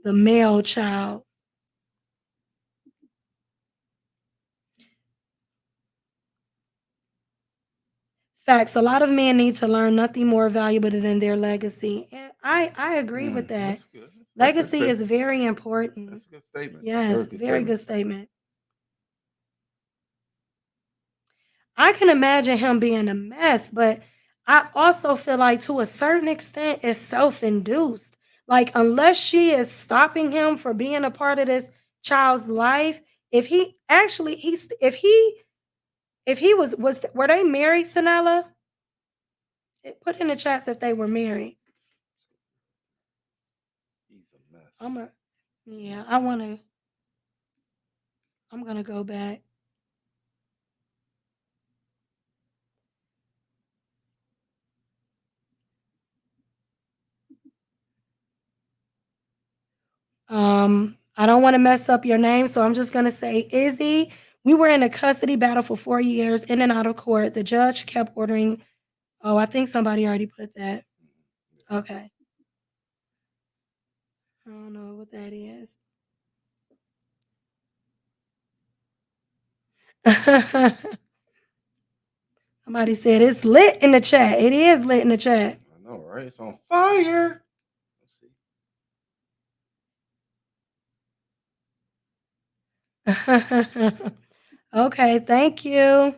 the male child. Facts. A lot of men need to learn nothing more valuable than their legacy. And I agree with that. that's good. Legacy is very important. That's a good statement. Very Yes, good very statement. good statement. I can imagine him being a mess, but I also feel like to a certain extent it's self-induced. Like unless she is stopping him for being a part of this child's life, if he actually he's if he was were they married, Sanella? Put in the chats if they were married. He's a I'm mess. a yeah, I'm gonna go back. I don't want to mess up your name, so I'm just gonna say Izzy. We were in a custody battle for 4 years, in and out of court. The judge kept ordering. Oh, I think somebody already put that. Yeah. Okay, I don't know what that is. Somebody said it's lit in the chat. It is lit in the chat. I know, right? It's on fire. Let's see. Okay, thank you.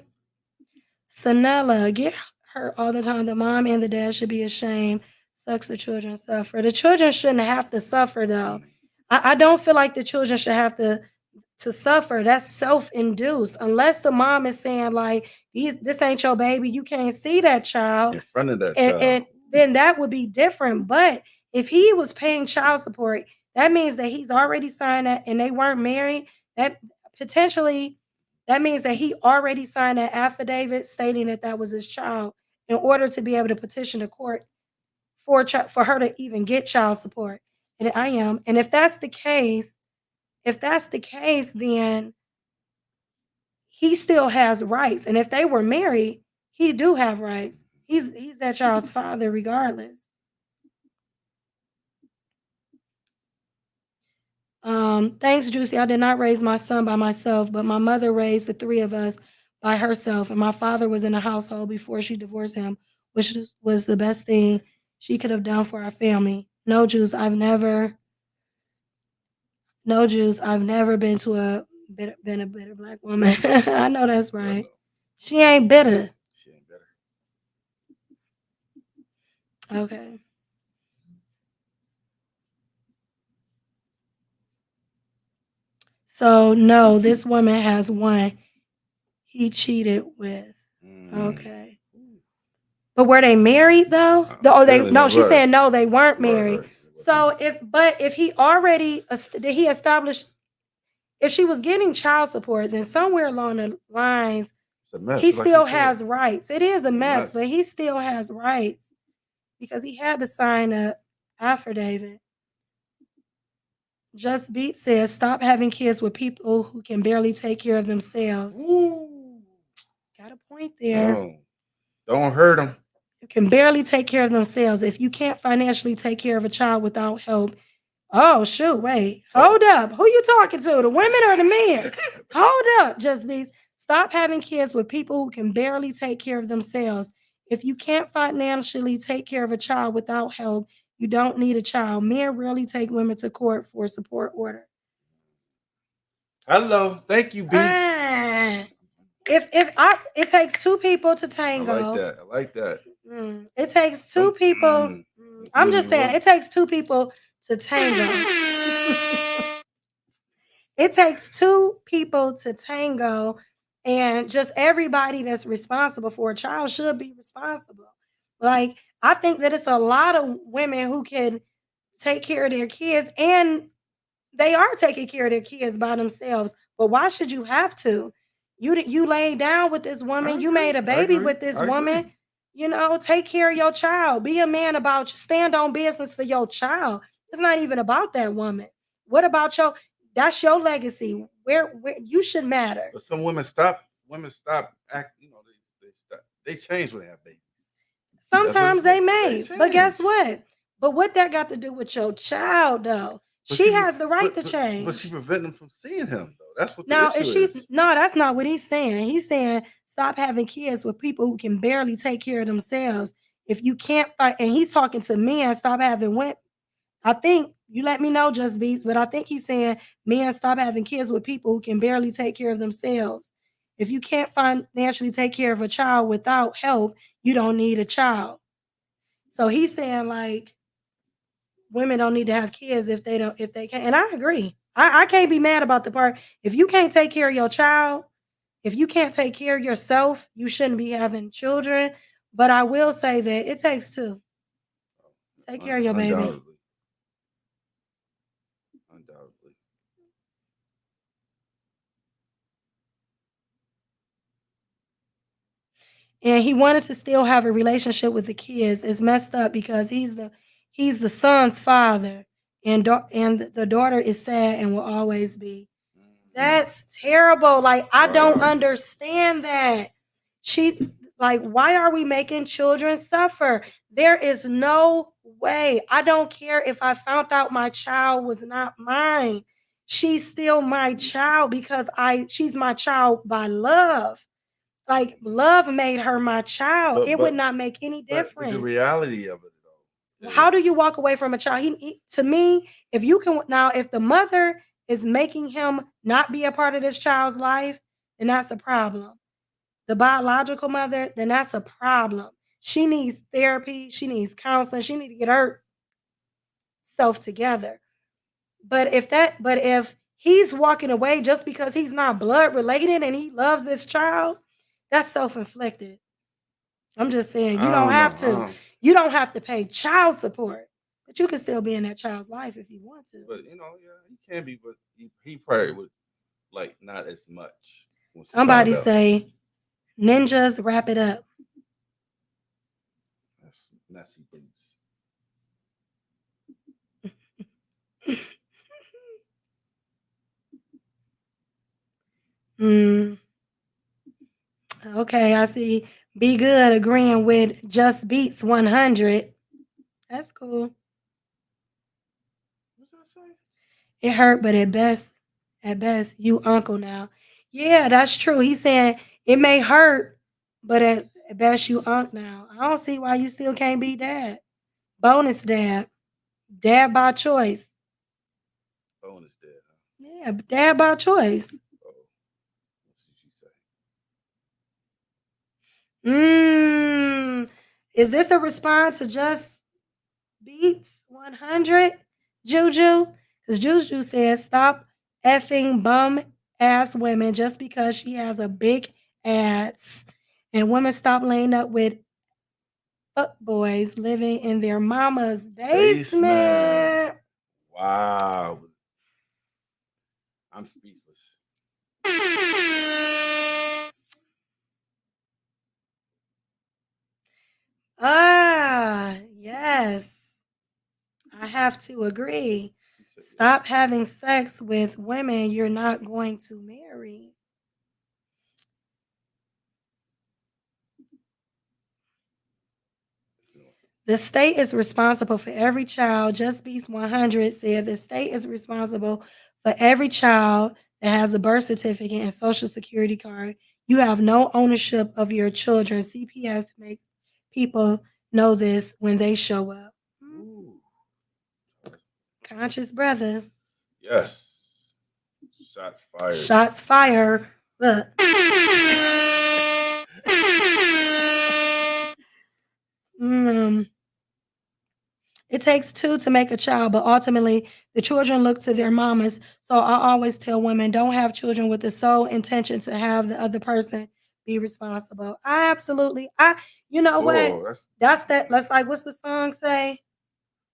Sanella, get hurt all the time. The mom and the dad should be ashamed. Sucks the children suffer. The children shouldn't have to suffer though. Mm, I don't feel like the children should have to suffer. That's self-induced. Unless the mom is saying like this ain't your baby, you can't see that child. in front of that And child. then that would be different. But if he was paying child support, that means that he's already signed that and they weren't married. That potentially that means that he already signed an affidavit stating that that was his child in order to be able to petition the court for her to even get child support. And I am. And if that's the case, then he still has rights. And if they were married, he do have rights. He's that child's father regardless. Thanks, Juicy. I did not raise my son by myself, but my mother raised the three of us by herself, and my father was in the household before she divorced him, which was the best thing she could have done for our family. No, Juice, I've never been to a been a bitter black woman. I know that's I right. know. She ain't bitter. Shame. Okay. So no, this woman has one he cheated with. Mm. Okay. But were they married though? Or they Apparently no, not. she Right. said no, they weren't Right. married. Right. It So wasn't. if he already did he established if she was getting child support, then somewhere along the lines It's a mess. he Just like she still said. has rights. It is a It's a mess, but mess. he still has rights because he had to sign a affidavit. Just Beat says, stop having kids with people who can barely take care of themselves. Ooh. Got a point there. No. Don't hurt them. Who can barely take care of themselves. If you can't financially take care of a child without help, oh shoot, wait, hold up. Who you talking to? The women or the men? Hold up, Just Beats. Stop having kids with people who can barely take care of themselves. If you can't financially take care of a child without help, you don't need a child. Men rarely take women to court for a support order. Hello. Thank you, Beats. It takes two people to I tango. like that. I like that. It takes two people. I'm just saying, it takes two people to tango. It takes two people to tango, and just everybody that's responsible for a child should be responsible. Like, I think that it's a lot of women who can take care of their kids, and they are taking care of their kids by themselves. But why should you have to? You laid down with this woman, you made a baby with this woman. You know, take care of your child. Be a man about you. Stand on business for your child. It's not even about that woman. What about your that's your legacy. Where you should matter. But some women stop. Women stop act. You know, they stop. They change when they have babies. Sometimes they They may, but guess change. what? But what that got to do with your child, though? But She has the right to But change. she prevent them from seeing him, though. That's what the Now, if issue she is. no, that's not what he's saying. He's saying stop having kids with people who can barely take care of themselves. If you can't fight, and he's talking to men, stop having women. I think you let me know, Just Beats, but I think he's saying men stop having kids with people who can barely take care of themselves. If you can't financially take care of a child without help, you don't need a child. So he's saying like women don't need to have kids if they can't. And I agree. I can't be mad about the part. If you can't take care of your child, if you can't take care of yourself, you shouldn't be having children. But I will say that it takes two. Take care of your baby. Undoubtedly. And he wanted to still have a relationship with the kids. It's messed up because he's the son's father, and the daughter is sad and will always be. That's terrible. Like, I don't understand that. She like, why are we making children suffer? There is no way. I don't care if I found out my child was not mine. She's still my child because she's my child by love. Like, love made her my child. It would not make any But difference. the reality of it, though. How do you walk away from a child? To me, if you can now, if the mother is making him not be a part of this child's life, then that's a problem. The biological mother, then that's a problem. She needs therapy. She needs counseling. She needs to get herself together. But if he's walking away just because he's not blood related and he loves this child, that's self-inflicted. I'm just saying, you don't have to. You don't have to pay child support, but you can still be in that child's life if you want to. But you know, yeah, he can be, but he probably would like not as much. Somebody say, ninjas, wrap it up. That's messy boots. Okay, I see. Be Good agreeing with Just Beats 100. That's cool. What's that say? It hurt, but at best, you uncle now. Yeah, that's true. He's saying it may hurt, but at best, you uncle now. I don't see why you still can't be dad. Bonus dad. Dad by choice. Bonus dad, huh? Yeah, dad by choice. Is this a response to Just beats 100, Juju? Because Juju says, stop effing bum ass women just because she has a big ass. And women stop laying up with fuck boys living in their mama's Basement. basement. Wow. I'm speechless. Yes, I have to agree. She said yes. Stop having sex with women you're not going to marry. The state is responsible for every child. Just Beast 100 said the state is responsible for every child that has a birth certificate and social security card. You have no ownership of your children. CPS makes people know this when they show up. Ooh. Conscious brother. Yes. Shots fired. Shots fired. Look. It takes two to make a child, but ultimately the children look to their mamas. So I always tell women, don't have children with the sole intention to have the other person be responsible. You know what? Oh, That's like, what's the song say?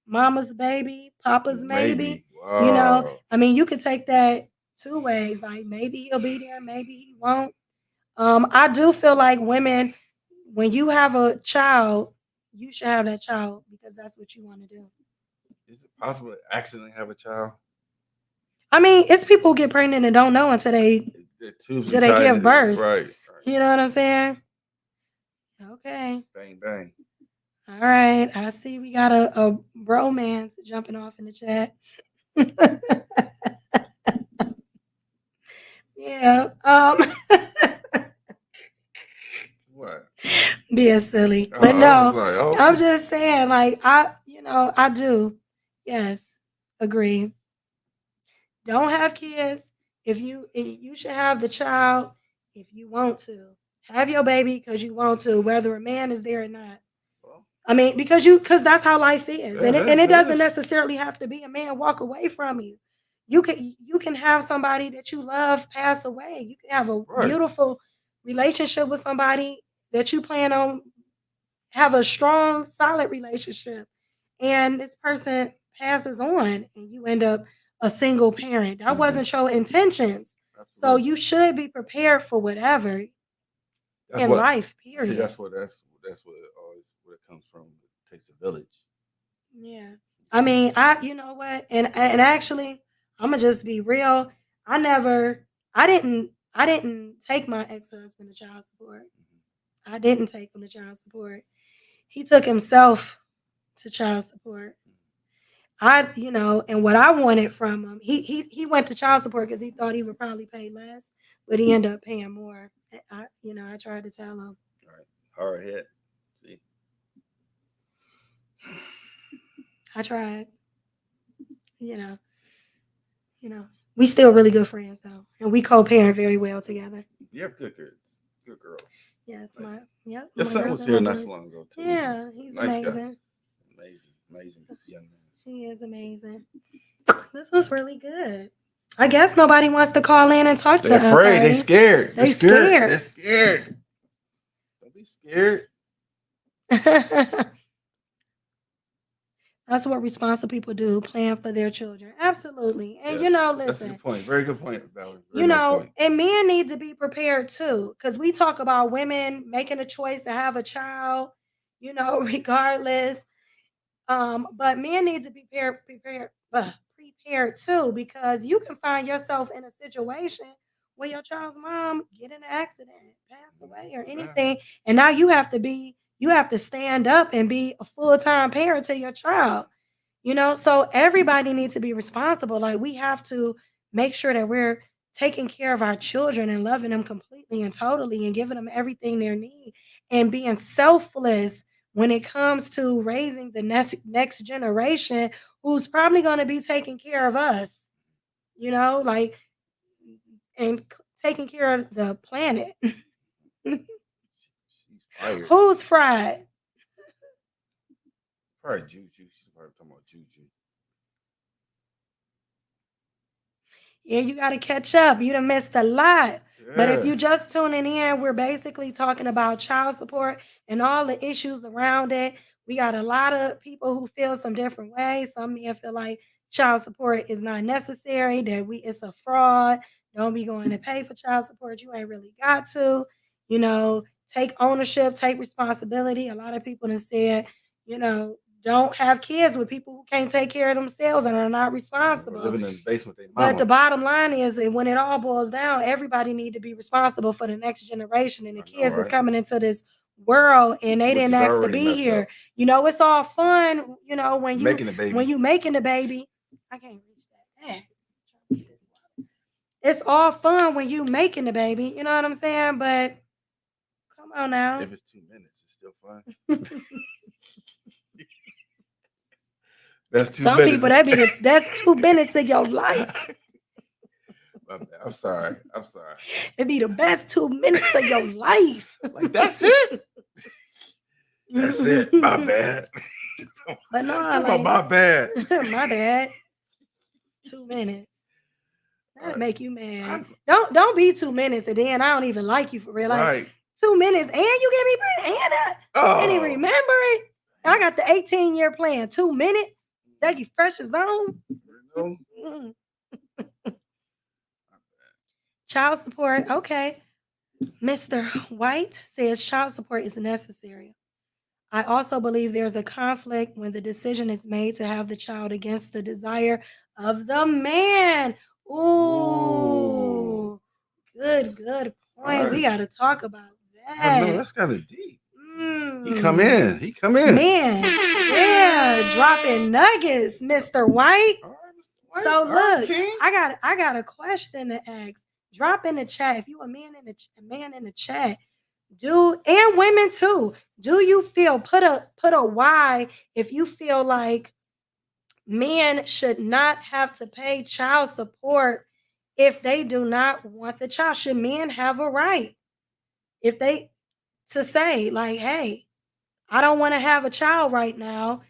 Mama's baby, papa's maybe. Wow. You know, I mean, you could take that two ways. Like maybe he'll be there, maybe he won't. I do feel like women, when you have a child, you should have that child because that's what you want to do. Is it possible to accidentally have a child? I mean, it's people who get pregnant and don't know until they give birth. Right. You know what I'm saying? Okay. Bang bang. All right. I see we got a bromance jumping off in the chat. Yeah. What? Being silly. Oh, But I no, was like, oh. I'm just saying, like, I do. Yes, agree. Don't have kids. If you should have the child if you want to. Have your baby because you want to, whether a man is there or not. Well, I mean, because that's how life is. Yeah, and it that doesn't is. necessarily have to be a man walk away from you. You can have somebody that you love pass away. You can have a Right. beautiful relationship with somebody that you plan on have a strong, solid relationship, and this person passes on, and you end up a single parent. That wasn't your intentions. So Absolutely. you should be prepared for whatever That's in what. life, See, period. that's what it always where it comes from. It takes a village. Yeah. I mean, you know what? And actually, I'm gonna just be real. I didn't take my ex-husband to child support. I didn't take him to child support. He took himself to child support. And what I wanted from him, he went to child support because he thought he would probably pay less, but he ended up paying more. I tried to tell him. All right. Hard hit. See. I tried. You know, we still really good friends though, and we co-parent very well together. You have good kids, good girls. Yes, Nice. Yep. Your My son girls was and here my not boys. so long ago too. Yeah, he's nice amazing. Guy. Amazing young man. He is amazing. This was really good. I guess nobody wants to call in and talk to us. They're afraid. They scared. They scared. They're scared. Don't be scared. That's what responsible people do, plan for their children. Absolutely. And Yes, listen. That's a good point. Very good point, Valerie. And men need to be prepared too. Because we talk about women making a choice to have a child, regardless. But men need to be prepared too, because you can find yourself in a situation where your child's mom get in an accident, pass away, or anything, and now you have to stand up and be a full-time parent to your child. So everybody needs to be responsible. Like, we have to make sure that we're taking care of our children and loving them completely and totally and giving them everything they need and being selfless when it comes to raising the next generation who's probably going to be taking care of us, like, and taking care of the planet. She's fired. Who's fried? Probably Juju. She's Probably talking about Juju. Yeah, you got to catch up. You done missed a lot. But if Yeah. you just tuning in, we're basically talking about child support and all the issues around it. We got a lot of people who feel some different ways. Some men feel like child support is not necessary, that it's a fraud. Don't be going to pay for child support. You ain't really got to. You know, take ownership, take responsibility. A lot of people have said, you know, don't have kids with people who can't take care of themselves and are not Or responsible. living in the basement with their But the mama. bottom line is that when it all boils down, everybody need to be responsible for the next generation and the I know, kids that's right? coming into this world and they Which didn't is ask to already be messed here. up. You know, it's all fun, you know, when Making a baby. you making the baby. I can't reach that. Dang. It's all fun when you making the baby, you know what I'm saying? But come on now. If it's 2 minutes, it's still fun. That's 2 Some minutes. people that's 2 minutes of your life. My bad. I'm sorry. I'm sorry. It'd be the best 2 minutes of your life. Like, that's it? That's it. My bad. But no, Talk about like my bad. my bad. 2 minutes. That'll Right. make you mad. I- Don't be 2 minutes and then I don't even like you for real. Like Right. 2 minutes and you get me pregnant and I can't even Oh. remember it. I got the 18-year plan. 2 minutes. That you fresh as on. You know? Mm. Child support. Okay. Mr. White says child support is necessary. I also believe there's a conflict when the decision is made to have the child against the desire of the man. Ooh, Ooh. good point. We Right. got to talk about I know that. that's kind of deep. He Mm. come in. He come in. Man, yeah, dropping nuggets, Mr. White. All right, Mr. White. So All right, look, King. I got a question to ask. Drop in the chat if you a man in the chat. Do and women too. Do you feel put a why if you feel like men should not have to pay child support if they do not want the child? Should men have a right if they to say like, hey, I don't want to have a child right now,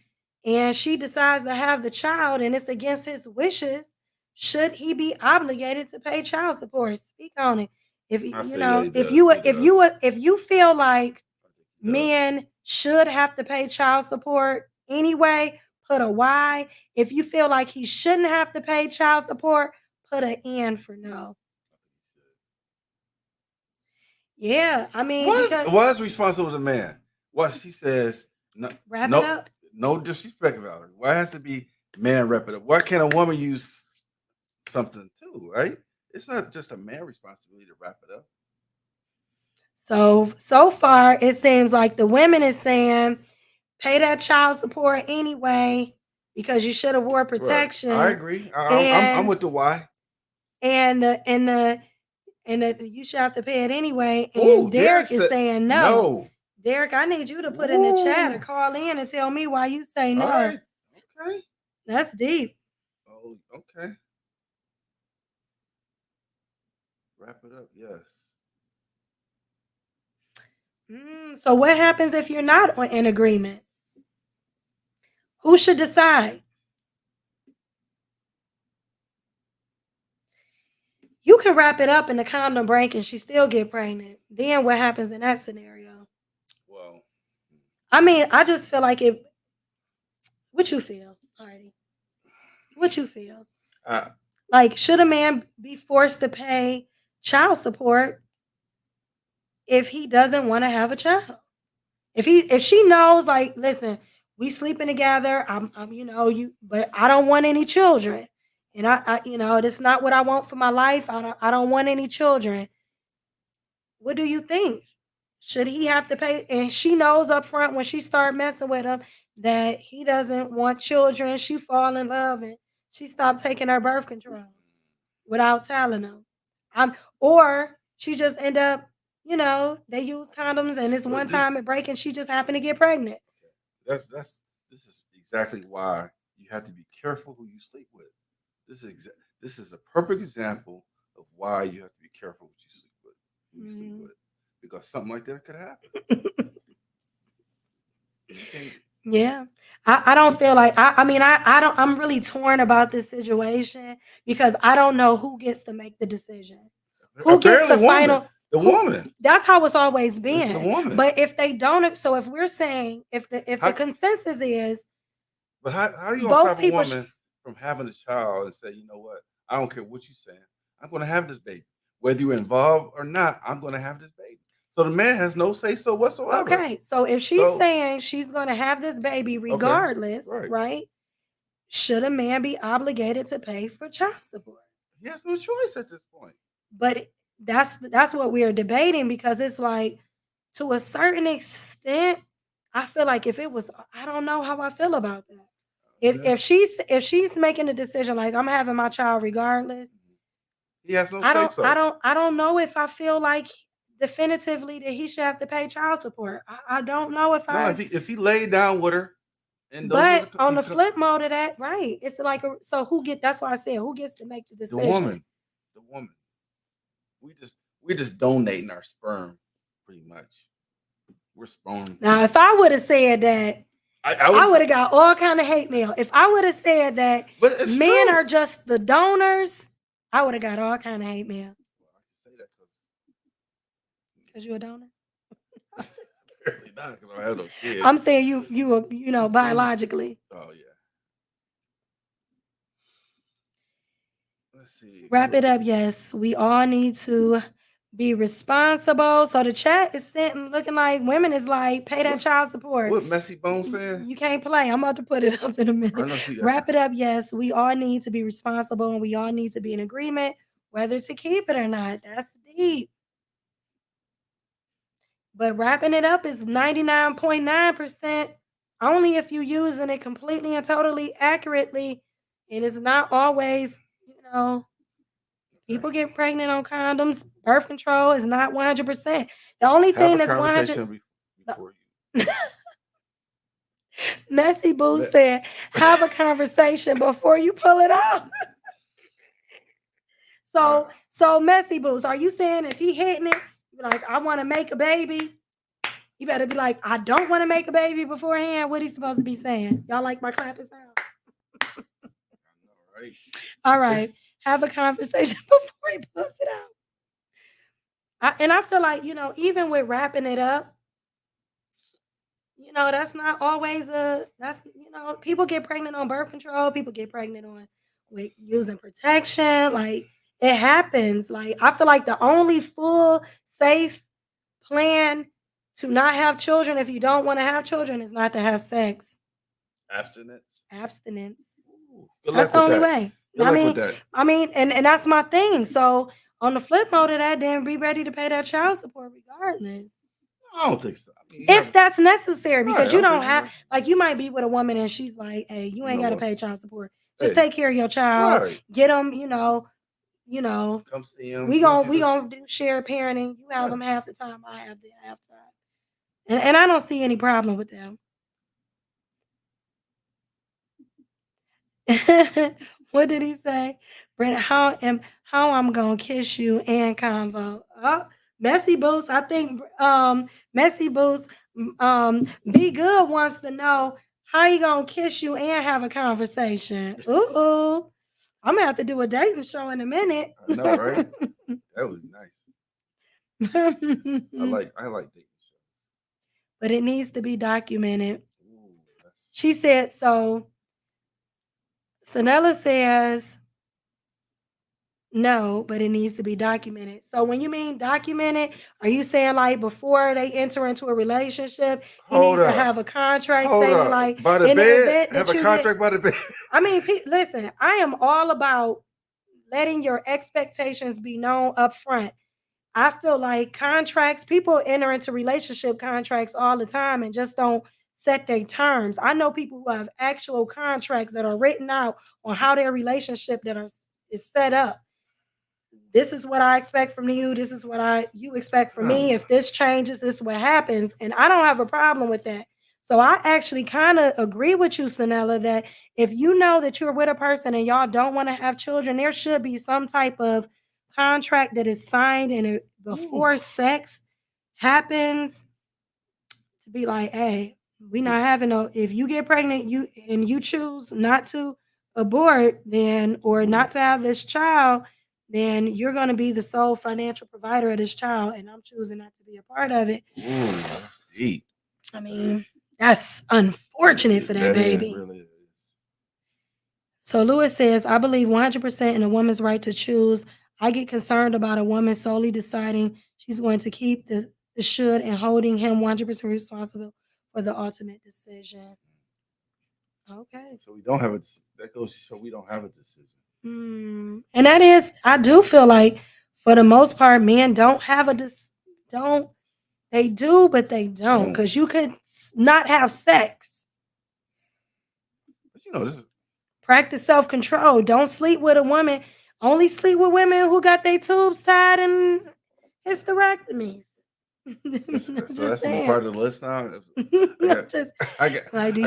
and she decides to have the child and it's against his wishes, should he be obligated to pay child support? Speak on it. If I you say, know, yeah, he does. He does. if you feel like I think he does. men should have to pay child support anyway, put a Y. If you feel like he shouldn't have to pay child support, put an N for no. Yeah, I mean, because Why is responsible as a man? What she says, no, wrap it no, up. no disrespect, Valerie. Why has to be man wrap it up? Why can't a woman use something too? Right? It's not just a man responsibility to wrap it up. So far, it seems like the women is saying pay that child support anyway because you should have wore Right. protection. I agree. I'm And with the why. and you should have to pay it anay. And Ooh, Derek is said saying no. no. Derek, I need you to put in the chat or Ooh. call in and tell me why you say no. All right. Okay. That's deep. Oh, okay. Wrap it up. Yes. So what happens if you're not in agreement? Who should decide? You can wrap it up and the condom break and she still get pregnant. Then what happens in that scenario? Well, I mean, I just feel like it. What you feel, Artie? What you feel? Like, should a man be forced to pay child support if he doesn't want to have a child? If she knows, like, listen, we sleeping together. I'm but I don't want any children, and that's not what I want for my life. I don't want any children. What do you think? Should he have to pay? And she knows up front when she start messing with him that he doesn't want children. She fall in love and she stopped taking her birth control without telling him. Or she just end up, they use condoms and it's one time it break and she just happened to get pregnant. This is exactly why you have to be careful who you sleep with. This is a perfect example of why you have to be careful who you sleep with, because something like that could happen. Yeah. I don't feel like I mean I don't I'm really torn about this situation because I don't know who gets to make the decision. Who gets Apparently, the woman, final the who woman, that's how it's always it's the been. woman. But if they don't so if we're saying if the How, consensus is but how you gonna both stop a people woman from having a child and say, you know what? I don't care what you're saying. I'm gonna have this baby, whether you're involved or not. I'm gonna have this baby. So the man has no say so whatsoever. okay, so if she's So saying she's going to have this baby okay, regardless, right. right? Should a man be obligated to pay for child support? He has no choice at this point. But that's what we're debating because it's like to a certain extent, I feel like if it was I don't know how I feel about that. If she's making a decision like I'm having my child regardless, He has no I say don't I so. don't I don't know if I feel like definitively that he should have to pay child support. I don't know if No, I if he laid down with her, and those are but the on the flip mode of that, right? It's like so who get that's why I said who gets to make the the decision. woman, the woman. We're just donating our sperm, pretty much. We're sperm. Now, if I would have said that, I I would would, have got all kind of hate mail. If I would have said that but it's men true. are just the donors, I would have got all kind of hate mail. Well, I can say that Cause you're a donor. because apparently not, because I don't have no kids. I'm saying you biologically. Oh yeah. Let's see. Wrap it up. Yes, we all need to be responsible. So the chat is sitting looking like women is like pay that child support. What Messy Bone saying? You can't play. I'm about to put it up in a I minute. know she got Wrap it up. Yes, we all need to be responsible and we all need to be in agreement whether to keep it or not. That's deep. But wrapping it up is 99.9% only if you're using it completely and totally accurately. It is not always, people get pregnant on condoms. Birth control is not 100%. The only Have thing a that's 100 conversation before you. Messy Boo Let- said, have a conversation before you pull it off. So Messy Boots, are you saying if he hitting it, you be like, I want to make a baby? You better be like, I don't want to make a baby beforehand. What he supposed to be saying? Y'all like my clapping sound? Right. All right. Have a conversation before he pulls it out. And I feel like, even with wrapping it up, that's not always people get pregnant on birth control. People get pregnant with using protection. Like it happens. Like I feel like the only full safe plan to not have children if you don't want to have children is not to have sex. Abstinence. Ooh, Good that's luck the with only that. way. Good luck with that. I mean, and that's my thing. So on the flip mode of that, then be ready to pay that child support regardless. I don't think so. I mean, If that's necessary, because Right, you I don't think have, so. like, you might be with a woman and she's like, "Hey, you ain't know got to what? pay child support. Just Hey. take care of your child. Right. Get them, Come see him. we gonna do shared parenting. You have them half the time, I have the half time, and I don't see any problem with them." What did he say? Brenda, how I'm gonna kiss you and convo. Oh, Messy Boost. I think Messy Boost Be Good wants to know how you gonna kiss you and have a conversation. Ooh. I'm gonna have to do a dating show in a minute. I know, right? That would be nice. I like dating shows. But it needs to be documented. Ooh, She said so. Sanella says no, but it needs to be documented. So when you mean documented, are you saying like before they enter into a relationship, he needs to have a contract stating like by the in bed, the event that have a you contract by the bed. I mean, listen, I am all about letting your expectations be known up front. I feel like contracts, people enter into relationship contracts all the time and just don't set their terms. I know people who have actual contracts that are written out on how their relationship is set up. This is what I expect from you. This is what you expect from me. If this changes, this is what happens. And I don't have a problem with that. So I actually kind of agree with you, Sanella, that if you know that you're with a person and y'all don't want to have children, there should be some type of contract that is signed before sex happens to be like, hey, We not having no. If you get pregnant, you choose not to abort, then or not to have this child, then you're going to be the sole financial provider of this child, and I'm choosing not to be a part of it. Ooh, that's deep. I mean, that's unfortunate for that That is baby. really is. So Lewis says, I believe 100% in a woman's right to choose. I get concerned about a woman solely deciding she's going to keep the should and holding him 100% responsible for the ultimate decision. Okay. So we don't have a. That goes to show we don't have a decision. And that is, I do feel like for the most part, men don't have don't, they do, but they don't. Because you could not have sex. But you know, this is Practice self-control. Don't sleep with a woman. Only sleep with women who got their tubes tied and hysterectomies. so that's on part of the list now. Do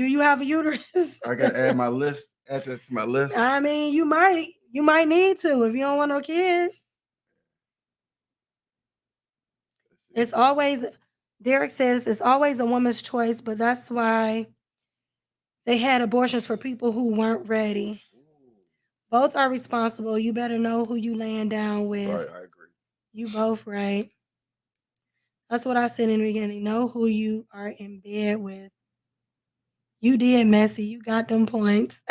you have a uterus? I got to add my list. Add that to my list. I mean, you might need to if you don't want no kids. It's always, Derek says, it's always a woman's choice, but that's why they had abortions for people who weren't ready. Both are responsible. You better know who you laying down with. Right, I agree. You both right. That's what I said in the beginning. Know who you are in bed with. You did, Messy. You got them points.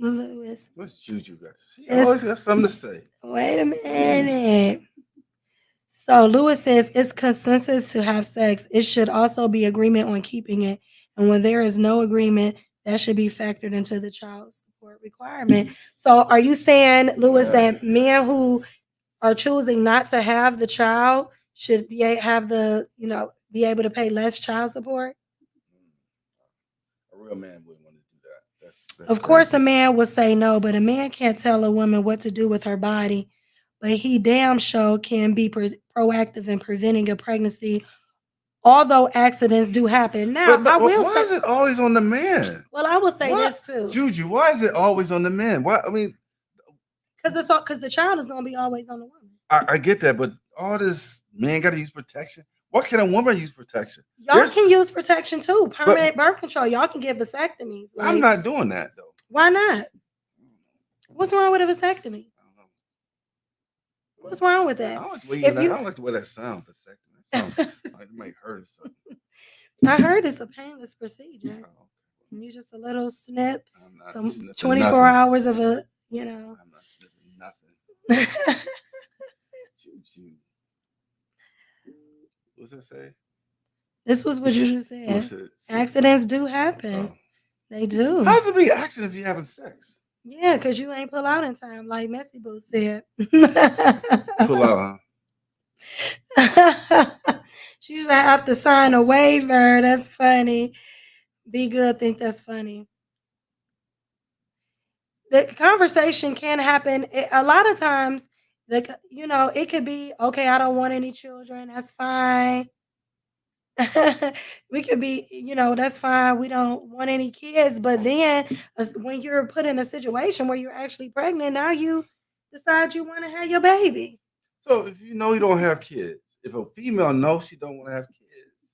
Lewis. What's Juju got to say? She always got something to say. Wait a minute. So Lewis says it's consensus to have sex. It should also be agreement on keeping it. And when there is no agreement, that should be factored into the child support requirement. So are you saying, Lewis, that men who are choosing not to have the child should be able to pay less child support? A real man wouldn't want to do that. That's of course, a man would say no, but a man can't tell a woman what to do with her body. But he damn sure can be proactive in preventing a pregnancy, although accidents do happen. Now, why is it always on the man? Well, I will say this too. Juju, why is it always on the man? Why? I mean, because the child is going to be always on the woman. I get that, but all this man got to use protection. Why can a woman use protection? Y'all can use protection too. Permanent birth control. Y'all can get vasectomies. I'm not doing that though. Why not? What's wrong with a vasectomy? What's wrong with that? I don't like the way that sounds. Vasectomy. Like it might hurt or something. I heard it's a painless procedure. You just a little snip. Some 24 nothing. Hours of a, I'm not snipping nothing. What's that say? This was what you just said. Accidents do happen. They do. How's it be an accident if you're having sex? Yeah, because you ain't pull out in time, like Messy Boo said. Pull out, huh? She used to have to sign a waiver. That's funny. Be good, think that's funny. The conversation can happen. A lot of times, it could be, okay, I don't want any children. That's fine. We could be, that's fine. We don't want any kids. But then when you're put in a situation where you're actually pregnant, now you decide you want to have your baby. So if you know you don't have kids, if a female knows she don't want to have kids,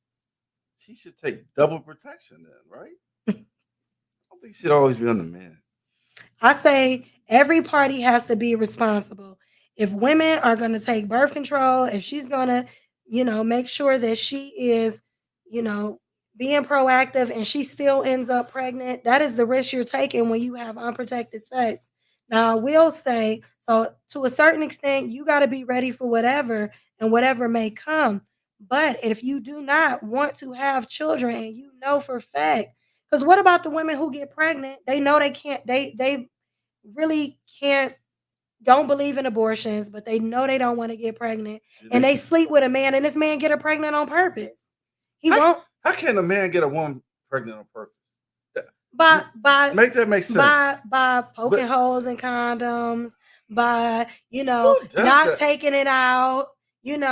she should take double protection then, right? I don't think it should always be on the man. I say every party has to be responsible. If women are going to take birth control, if she's going to, make sure that she is, being proactive and she still ends up pregnant, that is the risk you're taking when you have unprotected sex. Now, I will say, so to a certain extent, you got to be ready for whatever and whatever may come. But if you do not want to have children and you know for a fact, because what about the women who get pregnant? They know they can't, they really can't, don't believe in abortions, but they know they don't want to get pregnant. And they sleep with a man and this man get her pregnant on purpose. How can a man get a woman pregnant on purpose? By make that make sense. By poking holes in condoms, by not taking it out, it's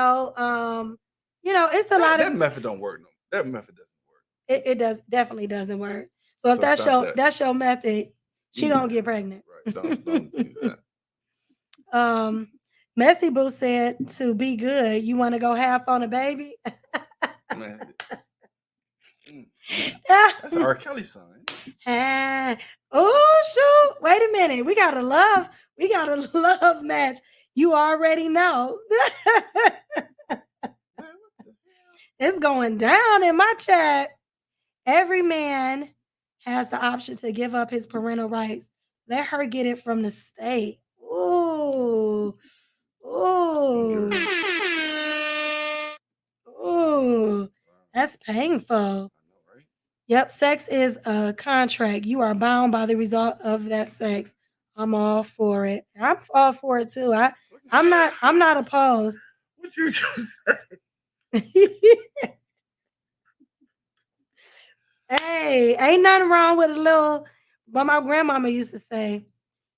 a lot of that method don't work. No, that method doesn't work. It definitely doesn't work. So if that's your method, she gonna get pregnant. Right. Don't do that. Messy Boo said to be good, you want to go half on a baby? Man, that's R. Kelly's son. Oh shoot! Wait a minute. We got a love match. You already know. It's going down in my chat. Every man has the option to give up his parental rights. Let her get it from the state. Ooh. Ooh. Ooh. That's painful. I know, right? Yep, sex is a contract. You are bound by the result of that sex. I'm all for it. I'm all for it too. I'm not opposed. What you just said? Hey, ain't nothing wrong with a little. But my grandmama used to say,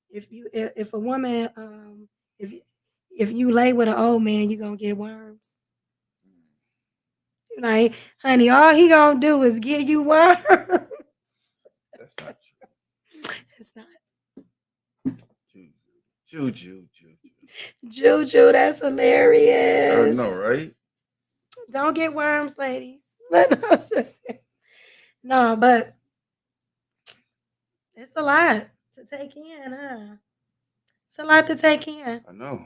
if a woman if you lay with an old man, you're gonna get worms. Like, honey, all he gonna do is give you worms. That's not true. It's not. Juju. That's I hilarious. know, right? Don't get worms, ladies. No, but it's a lot to take in, huh? It's a lot to take in. I know.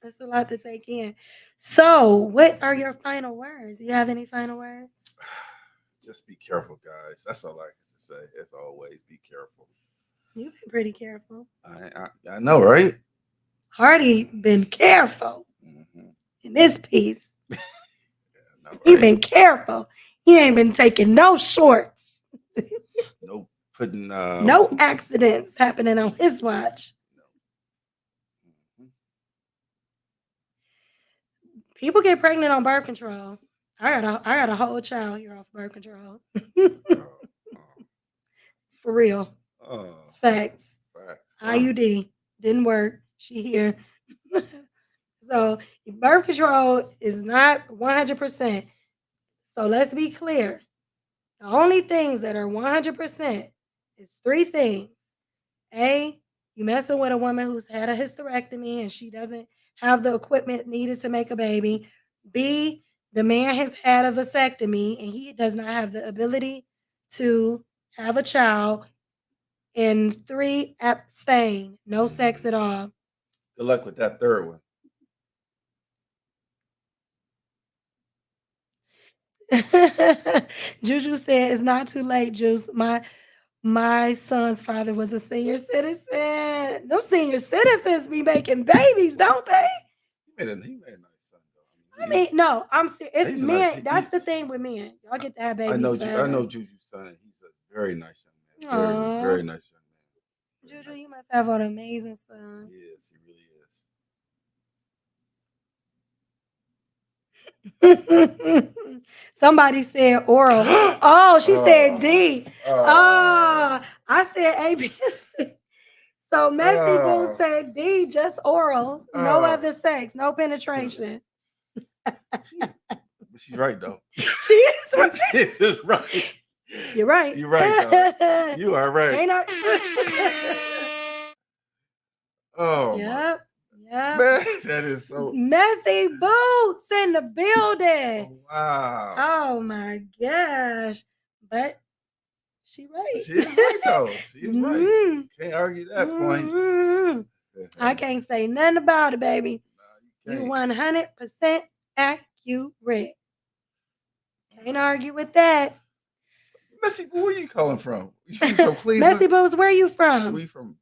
It's a lot to take in. So, what are your final words? Do you have any final words? Just be careful, guys. That's all I can say. As always, be careful. You've been pretty careful. I know, right? Hardy been careful in this piece. Yeah, I know, He right? been careful. He ain't been taking no shorts. No putting No accidents happening on his watch. People get pregnant on birth control. I got a whole child here off birth control. For real. It's facts. IUD didn't work. She here. So birth control is not 100%. So let's be clear. The only things that are 100% is three things. A, you messing with a woman who's had a hysterectomy and she doesn't have the equipment needed to make a baby. B, the man has had a vasectomy and he does not have the ability to have a child. And 3, abstain, no sex at all. Good luck with that third one. Juju said it's not too late, Juice. My son's father was a senior citizen. Those senior citizens be making babies, don't they? He made a nice son, though. I mean, no, I'm serious. It's he's a men. nice- That's the thing with men. Y'all get to have babies. I know forever. Juju's son. He's a very nice young man. Aw. Very nice young man. Very Juju, nice. you must have an amazing son. He is. He really is. Somebody said oral. Oh, she said D. Oh. I said ABC. So Messy Boo said D, just oral, no other sex, no penetration. She's right, though. She is right. She is right. You're right. You're right, though. You are right. Ain't I? Oh, Yep. Yep. man, that is so. Messy Boots in the building. Oh, wow. Oh my gosh. But she right. She is right, though. She is right. Mhm. Can't argue that point. Mhm. I can't say nothing about it, baby. No, You you 100% accurate. Can't argue with that. Messy, where are you calling from? You from Cleveland? Messy Boots, where you from? We from?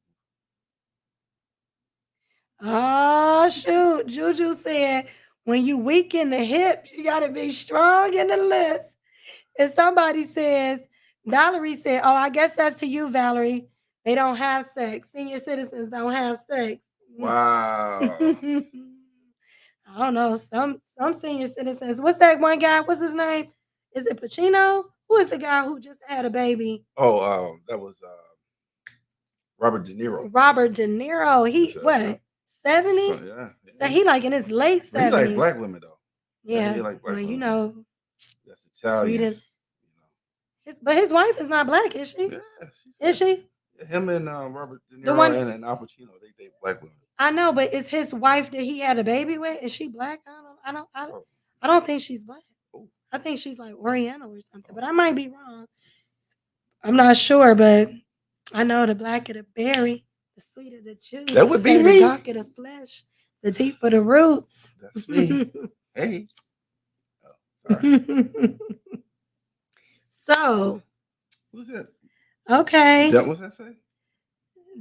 Oh, shoot. Juju said, when you weak in the hips, you got to be strong in the lips. And somebody says, Valerie said, oh, I guess that's to you, Valerie. They don't have sex. Senior citizens don't have sex. Wow. I don't know. Some senior citizens. What's that one guy? What's his name? Is it Pacino? Who is the guy who just had a baby? Oh, that was Robert De Niro. Robert De Niro. He what? 70? So, yeah. So he like in his late 70s. He like black women though. Yeah. He like black well, women. you know. That's Italian. But his wife is not black, is she? Yeah. Is she? Him and Robert De Niro The one- and Al Pacino, they date black women. I know, but is his wife that he had a baby with? Is she black? Oh, I don't think she's black. oh, I think she's like Oriental or something, but I okay. might be wrong. I'm not sure, but I know the blacker the berry, the sweeter the juice. That He would be say the me. darker the flesh, the deeper the roots. That's me. Hey. Oh, sorry. So, Who's that? okay. What's that say?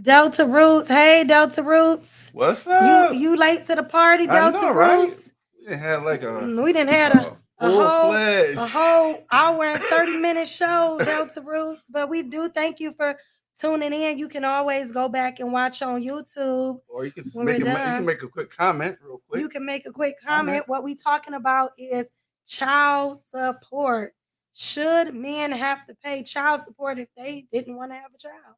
Delta Roots. Hey, Delta Roots. What's You up? you late to the party, I Delta know, right? Roots? We didn't have like We didn't had a a full whole fledged. a whole hour and 30-minute show, Delta Roots. But we do thank you for tuning in. You can always go back and watch on YouTube Or you can when we're you can done. make a quick comment real quick. You can make a quick comment. What we talking about is child support. Should men have to pay child support if they didn't want to have a child?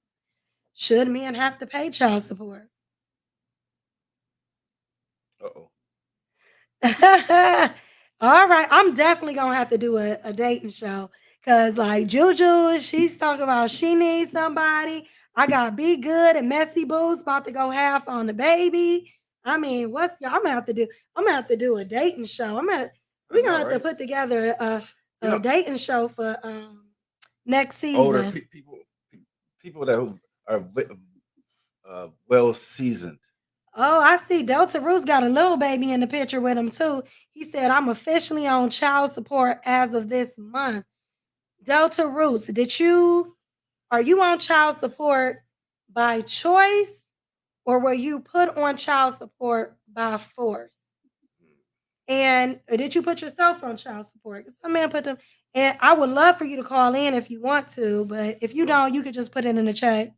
Should men have to pay child support? Uh-oh. All right, I'm definitely gonna have to do a dating show because, like Juju, she's talking about she needs somebody. I got Be Good and Messy Boo's about to go half on the baby. I mean, what's y'all? I'm gonna have to do. I'm gonna have to do a dating show. I We're gonna know, have to right? put together You a know, dating show for next older season. people that are well seasoned. Oh, I see. Delta Roos got a little baby in the picture with him too. He said, "I'm officially on child support as of this month." Delta Roos, are you on child support by choice or were you put on child support by force? And did you put yourself on child support? 'Cause some man put them, and I would love for you to call in if you want to, but if you don't, you could just put it in the chat.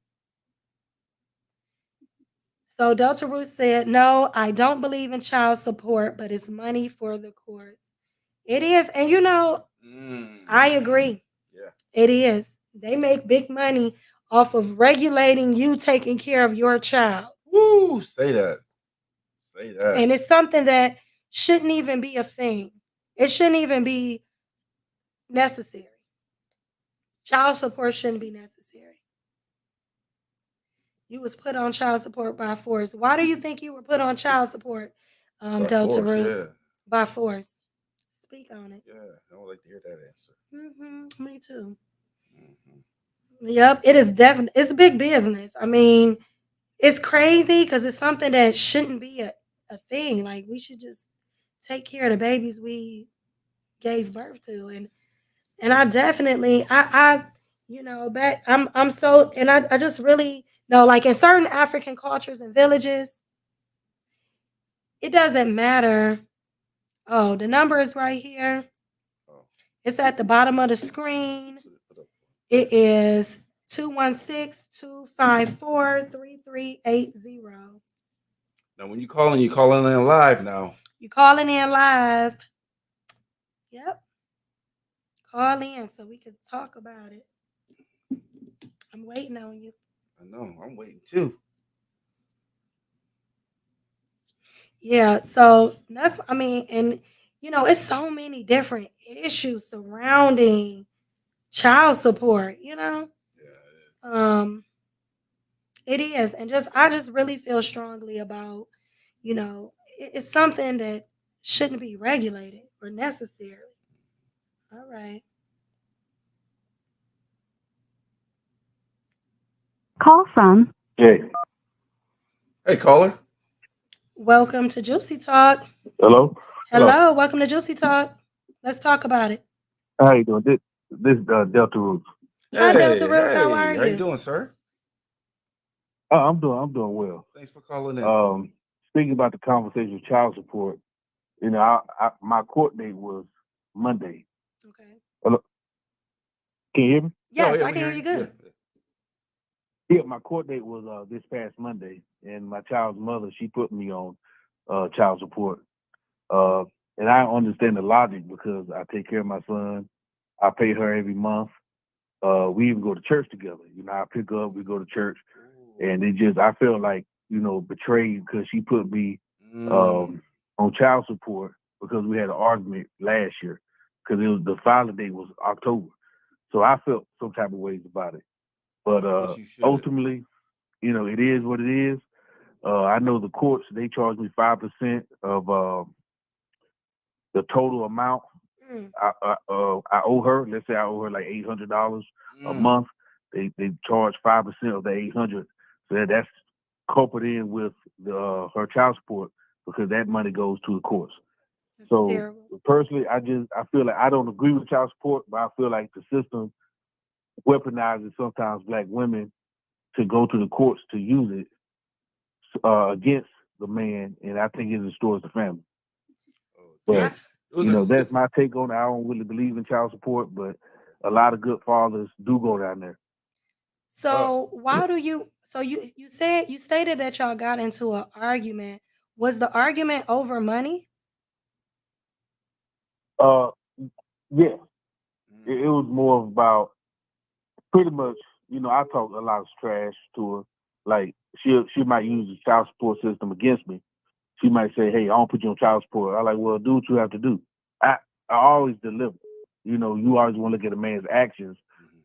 So Delta Roos said, "No, I don't believe in child support, but it's money for the courts." It is, and I agree. Yeah. It is. They make big money off of regulating you taking care of your child. Woo! Say that. Say that. And it's something that shouldn't even be a thing. It shouldn't even be necessary. Child support shouldn't be necessary. You was put on child support by force. Why do you think you were put on child support, By Delta force, Roots? yeah. By force. Speak on it. Yeah, I would like to hear that answer. Me too. Mm-hmm. Yep, it is definitely. It's big business. I mean, it's crazy because it's something that shouldn't be a thing. Like we should just take care of the babies we gave birth to, and I definitely I back I'm so, and I just really know, like in certain African cultures and villages, it doesn't matter. Oh, the number is right here. Oh. It's at the bottom of the screen. It is 216-254-3380. Now, when you calling in live now. You calling in live. Yep. Call in so we can talk about it. I'm waiting on you. I know. I'm waiting too. Yeah. So that's, I mean, and it's so many different issues surrounding child support, Yeah. It is. And I just really feel strongly about, it's something that shouldn't be regulated or necessary. All right. Call from. Hey. Hey, caller. Welcome to Juicy Talk. Hello. Hello. Welcome to Juicy Talk. Let's talk about it. How you doing? This Delta Roots. Hi, Delta Roots. How are you? How you doing, sir? I'm doing well. Thanks for calling in. Speaking about the conversation of child support, my court date was Monday. Okay. Hello? Can you hear me? Yes, I can hear you good. Yeah, my court date was this past Monday, and my child's mother, she put me on child support. And I understand the logic because I take care of my son. I pay her every month. We even go to church together. I pick her up, we go to church. And I felt like, betrayed because she put me on child support because we had an argument last year because the filing date was October. So I felt some type of ways about it. But ultimately, it is what it is. I know the courts, they charge me 5% of the total amount Mm. I owe her. Let's say I owe her like $800 a Mm. month. They charge 5% of the 800. So that's coupled in with her child support because that money goes to the courts. That's So terrible. personally, I feel like I don't agree with child support, but I feel like the system weaponizes sometimes black women to go to the courts to use it against the man, and I think it destroys the family. But Yeah. It was you know, a- that's my take on it. I don't really believe in child support, but a lot of good fathers do go down there. So why do you? So you stated that y'all got into an argument. Was the argument over money? Uh, yeah, Mm. it was more about pretty much. You know, I talk a lot of trash to her. Like she might use the child support system against me. She might say, "Hey, I don't put you on child support." I'm like, "Well, do what you have to do." I always deliver. You know, you always want to look at a man's actions,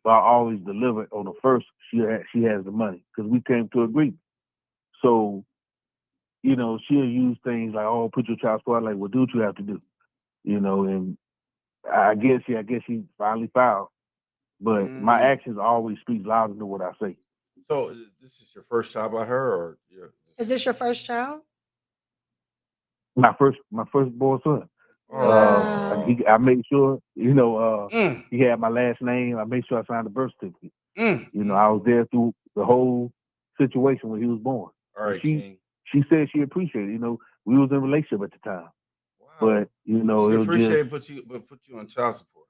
but I always deliver on the first. She has the money because we came to agreement. So, you know, she'll use things like, "Oh, put your child support." I'm like, "Well, do what you have to do." You know, and I guess she finally filed. But my Mm. actions always speak louder than what I say. So this is your first job by her, or Is this your first child? My firstborn son. Wow. I made sure, you know, Mm. he had my last name. I made sure I signed the birth certificate. Mm. You know, I was there through the whole situation when he was born. All right, And King. she said she appreciated it. You know, we was in a relationship at the time. Wow. But, you know, She it was appreciated just put you on child support.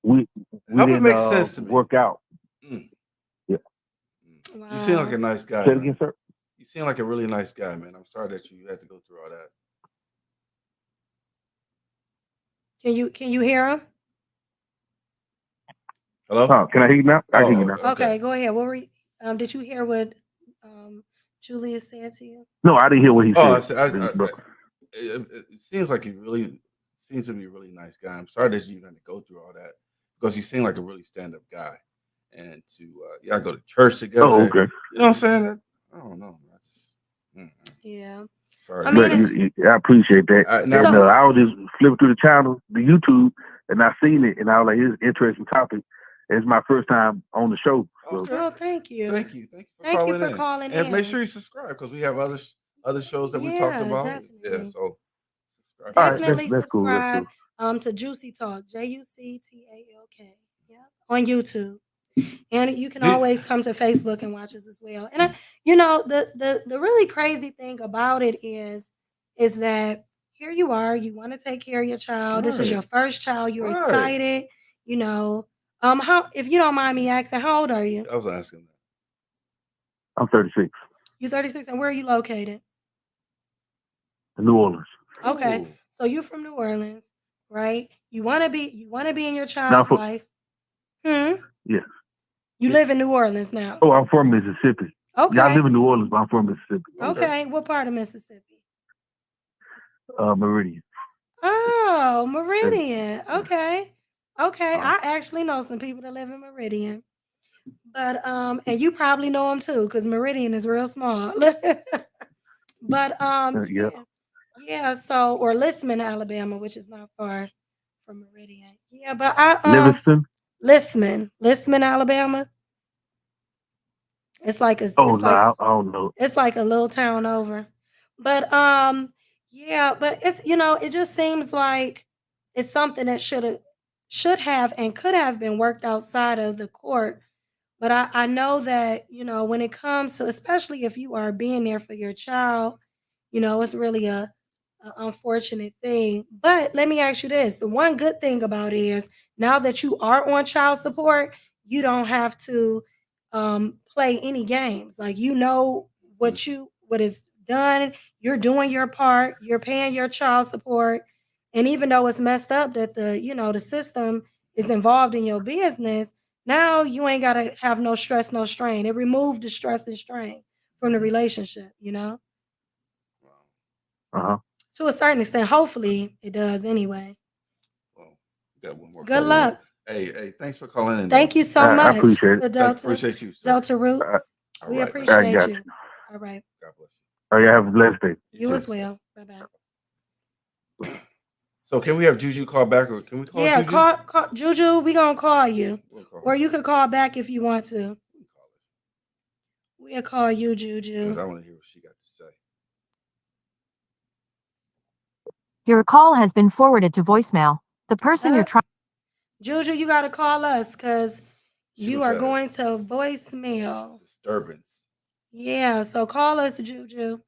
we Help it didn't make sense to me. work out. Mm. Yeah. Mm. You seem like Wow. a nice guy, Say it man. again, sir. You seem like a really nice guy, man. I'm sorry that you had to go through all that. Can you hear him? Hello? Can I hear you now? I Oh, can hear you now. Okay, go ahead. What were you, did you hear what Julia said to you? No, I didn't hear what he Oh, I said. said, it seems like seems to be a really nice guy. I'm sorry that you had to go through all that because you seem like a really stand-up guy, and to y'all go to church together. Oh, okay. You know what I'm saying? I don't know. I just, Yeah. sorry. I mean, But I appreciate that. now, And I was just flipping through the channel, the YouTube, and I seen it, and I was like, "It's an interesting topic." It's my first time on the show. So. Okay. Oh, thank you. Thank you Thank you for in. calling And make in. sure you subscribe because we have other shows that we talked Yeah, about. definitely. Yeah, so subscribe. All right, Definitely that's cool. That's subscribe cool. to Juicy Talk, JucTalk. Yeah, on YouTube. And you can Did- always come to Facebook and watch us as well. And you know, the really crazy thing about it is that here you are, you want to take care of your child. This is your Right. first child, you're Right. excited, you know. How, if you don't mind me asking, how old are you? I was asking that. I'm 36. You're 36, and where are you located? In New Orleans. Okay. Ooh. So you're from New Orleans, right? You wanna be in your Now, child's life. yes. You live in New Orleans now. Oh, I'm from Mississippi. Yeah, I Okay. live in New Orleans, but I'm from Mississippi. Okay. What part of Mississippi? Meridian. Oh, Meridian. Yeah. Okay. Okay. I actually know some people that live in Meridian. But and you probably know them too, because Meridian is real small. But Yeah. yeah, so or Lisman, Alabama, which is not far from Meridian. Yeah, but I Lisman, Alabama. It's like Oh, no, I don't know. it's like a little town over. But yeah, but it's, you know, it just seems like it's something that should have and could have been worked outside of the court. But I know that, you know, when it comes to, especially if you are being there for your child, you know, it's really a unfortunate thing. But let me ask you this. The one good thing about it is now that you are on child support, you don't have to play any games. Like, you know what is done, you're doing your part, you're paying your child support. And even though it's messed up that the system is involved in your business, now you ain't gotta have no stress, no strain. It removed the stress and strain from the relationship, you know? Uh-huh. To a certain extent, hopefully it does anyway. Well, we got one more. Good luck. Hey, thanks for calling in. Thank you so much. I appreciate it. For Delta, Appreciate you, sir. Delta Roots. All We right, appreciate got you. you. All right. God bless you. All right, have a blessed day. You too. as well. Bye-bye. So can we have Juju call back, or can we call Yeah, Juju? call Juju. We gonna call you, We'll call or her. you could call back if you want to. We'll call her, We'll call you, 'cause Juju. I want to hear what she got to say. Your call has been forwarded to voicemail. The person you're Uh, trying. Juju, you gotta call us because She you was are at going to voicemail. disturbance. Yeah, so call us, Juju,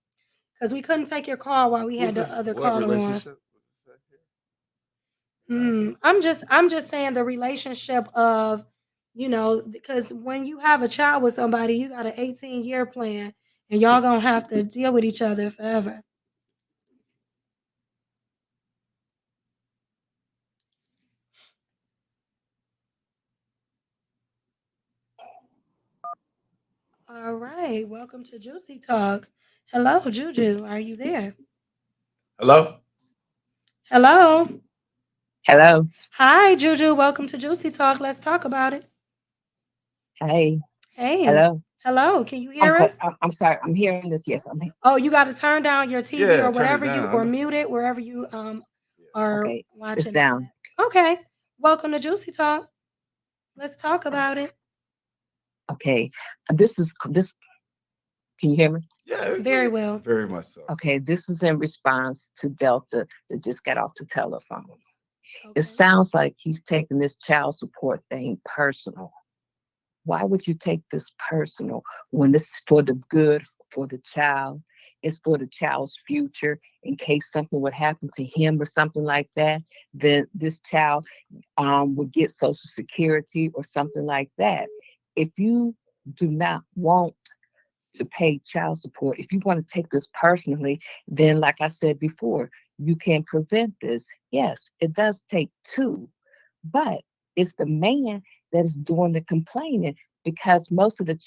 because we couldn't take your call while we had Who's the this? other What caller on. relationship? What is that here? I'm just saying the relationship of, because when you have a child with somebody, you got an 18-year plan, and y'all gonna have to deal with each other forever. All right, welcome to Juicy Talk. Hello, Juju, are you there? Hello. Hello. Hello. Hi, Juju. Welcome to Juicy Talk. Let's talk about it. Hey. Hey. Hello. Hello. Can you hear us? I'm sorry. I'm hearing this. Yes, I'm here. Oh, you got to turn down your TV Yeah, or turn it whatever you, or down. mute it wherever you are Okay. watching. It's down. Okay. Welcome to Juicy Talk. Let's talk about it. Okay. This. Can you hear me? Yeah, Very well. very much so. Okay. This is in response to Delta that just got off the telephone. Okay. It sounds like he's taking this child support thing personal. Why would you take this personal when this is for the good for the child? It's for the child's future. In case something would happen to him or something like that, then this child would get Social Security or something like that. If you do not want to pay child support, if you want to take this personally, then like I said before, you can prevent this. Yes, it does take two, but it's the man that is doing the complaining because most of the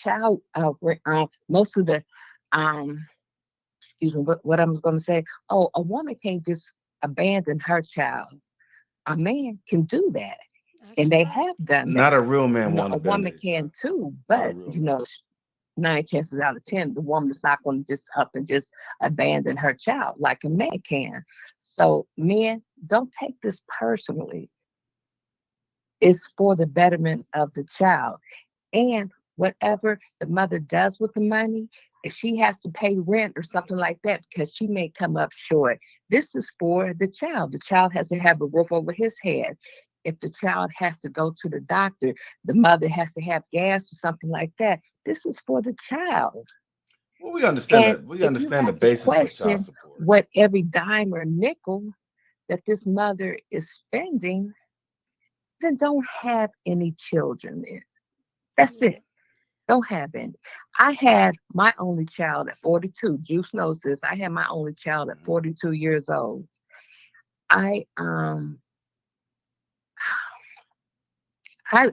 most of the excuse me, what I'm going to say, oh, a woman can't just abandon her child. A man can do that, and they have done that. Not a real man No, won't a abandon woman his can child. too, Not a but real man. 9 chances out of 10, the woman is not going to just up and just abandon her child like a man can. So, men, don't take this personally. It's for the betterment of the child. And whatever the mother does with the money, if she has to pay rent or something like that, because she may come up short, this is for the child. The child has to have a roof over his head. If the child has to go to the doctor, the mother has to have gas or something like that. This is for the child. Well, we understand And that. We if you understand the have to basis of child question support. what every dime or nickel that this mother is spending, then don't have any children then. That's it. Don't have any. I had my only child at 42. Juice knows this. I had my only child at 42 years old. I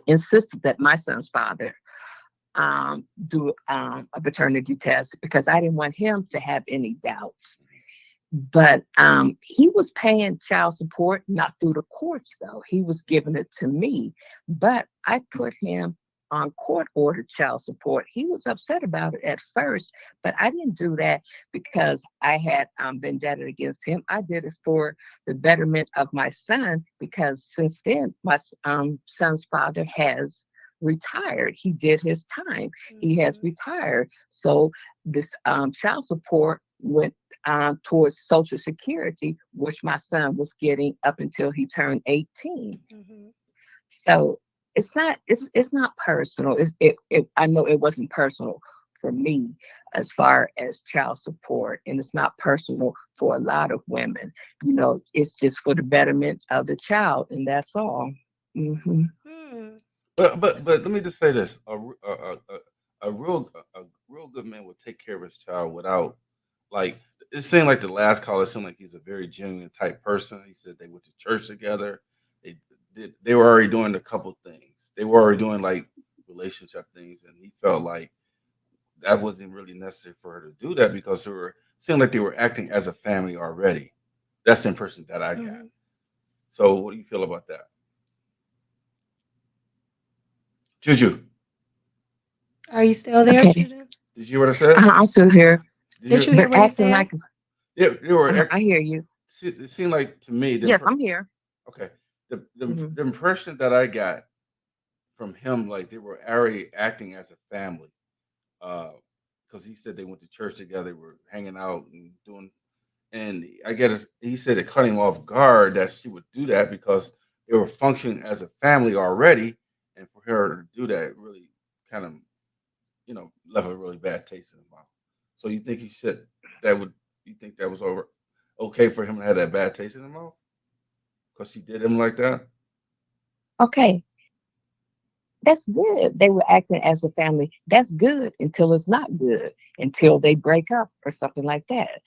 insisted that my son's father do a paternity test because I didn't want him to have any doubts. But he was paying child support, not through the courts, though. He was giving it to me. But I put him on court-ordered child support. He was upset about it at first, but I didn't do that because I had vendetta against him. I did it for the betterment of my son because since then, my son's father has retired. He did his time. He has retired. So this child support went towards Social Security, which my son was getting up until he turned 18. So it's not personal. I know it wasn't personal for me as far as child support, and it's not personal for a lot of women. It's just for the betterment of the child, and that's all. Mm-hmm. But let me just say this: a real good man would take care of his child without, like, it seemed like the last caller seemed like he's a very genuine type person. He said they went to church together. They were already doing a couple things. They were already doing like relationship things, and he felt like that wasn't really necessary for her to do that because seemed like they were acting as a family already. That's the impression that I got. So, what do you feel about that, Juju? Are you still there, Okay. Juju? Did you hear what I said? I'm still here. Did you But hear what he acting said? like, They were. I hear you. It seemed like to me. Yes, I'm here. Okay. Mhm. The impression that I got from him, like they were already acting as a family. Because he said they went to church together, were hanging out and doing. And I guess he said it cut him off guard that she would do that because they were functioning as a family already, and for her to do that really kind of, left a really bad taste in his mouth. So you think he said that would? You think that was okay for him to have that bad taste in his mouth because she did him like that? Okay, that's good. They were acting as a family. That's good until it's not good, until they break up or something like that.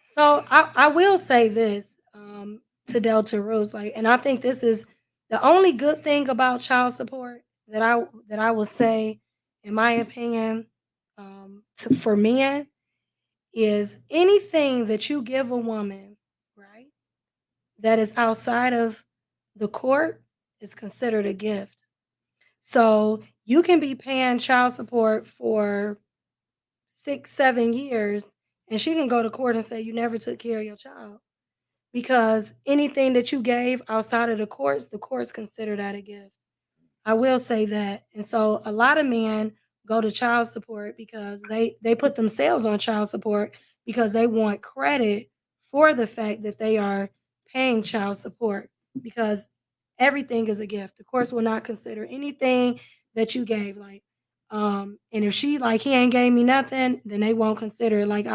So I will say this to Delta Rose, like, and I think this is the only good thing about child support that I will say, in my opinion, for men is anything that you give a woman, right, that is outside of the court is considered a gift. So you can be paying child support for 6, 7 years, and she can go to court and say you never took care of your child because anything that you gave outside of the courts consider that a gift. I will say that. And so a lot of men go to child support because they put themselves on child support because they want credit for the fact that they are paying child support because everything is a gift. The courts will not consider anything that you gave, like and if she like he ain't gave me nothing, then they won't consider it. Like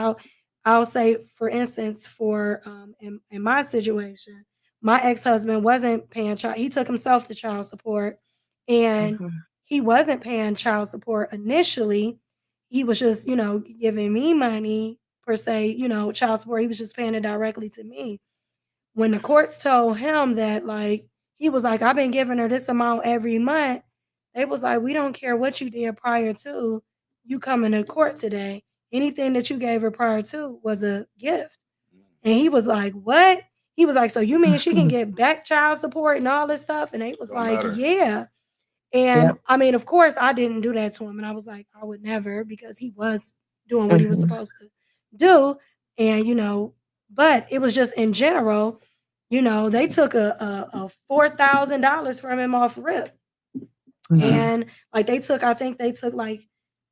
I'll say, for instance, for in my situation, my ex-husband wasn't paying child, he took himself to child support, and Mhm. he wasn't paying child support initially. He was just, giving me money per se, child support. He was just paying it directly to me. When the courts told him that, like, he was like, I've been giving her this amount every month, they was like, we don't care what you did prior to you coming to court today. Anything that you gave her prior to was a gift. And he was like, what? He was like, so you mean she can get back child support and all this stuff? And they was Don't like, matter. yeah. And Yep. I mean, of course, I didn't do that to him. And I was like, I would never, because he was doing what he was Mhm. supposed to do. And, but it was just in general, they took a $4,000 from him off rip. Mhm. And like I think they took like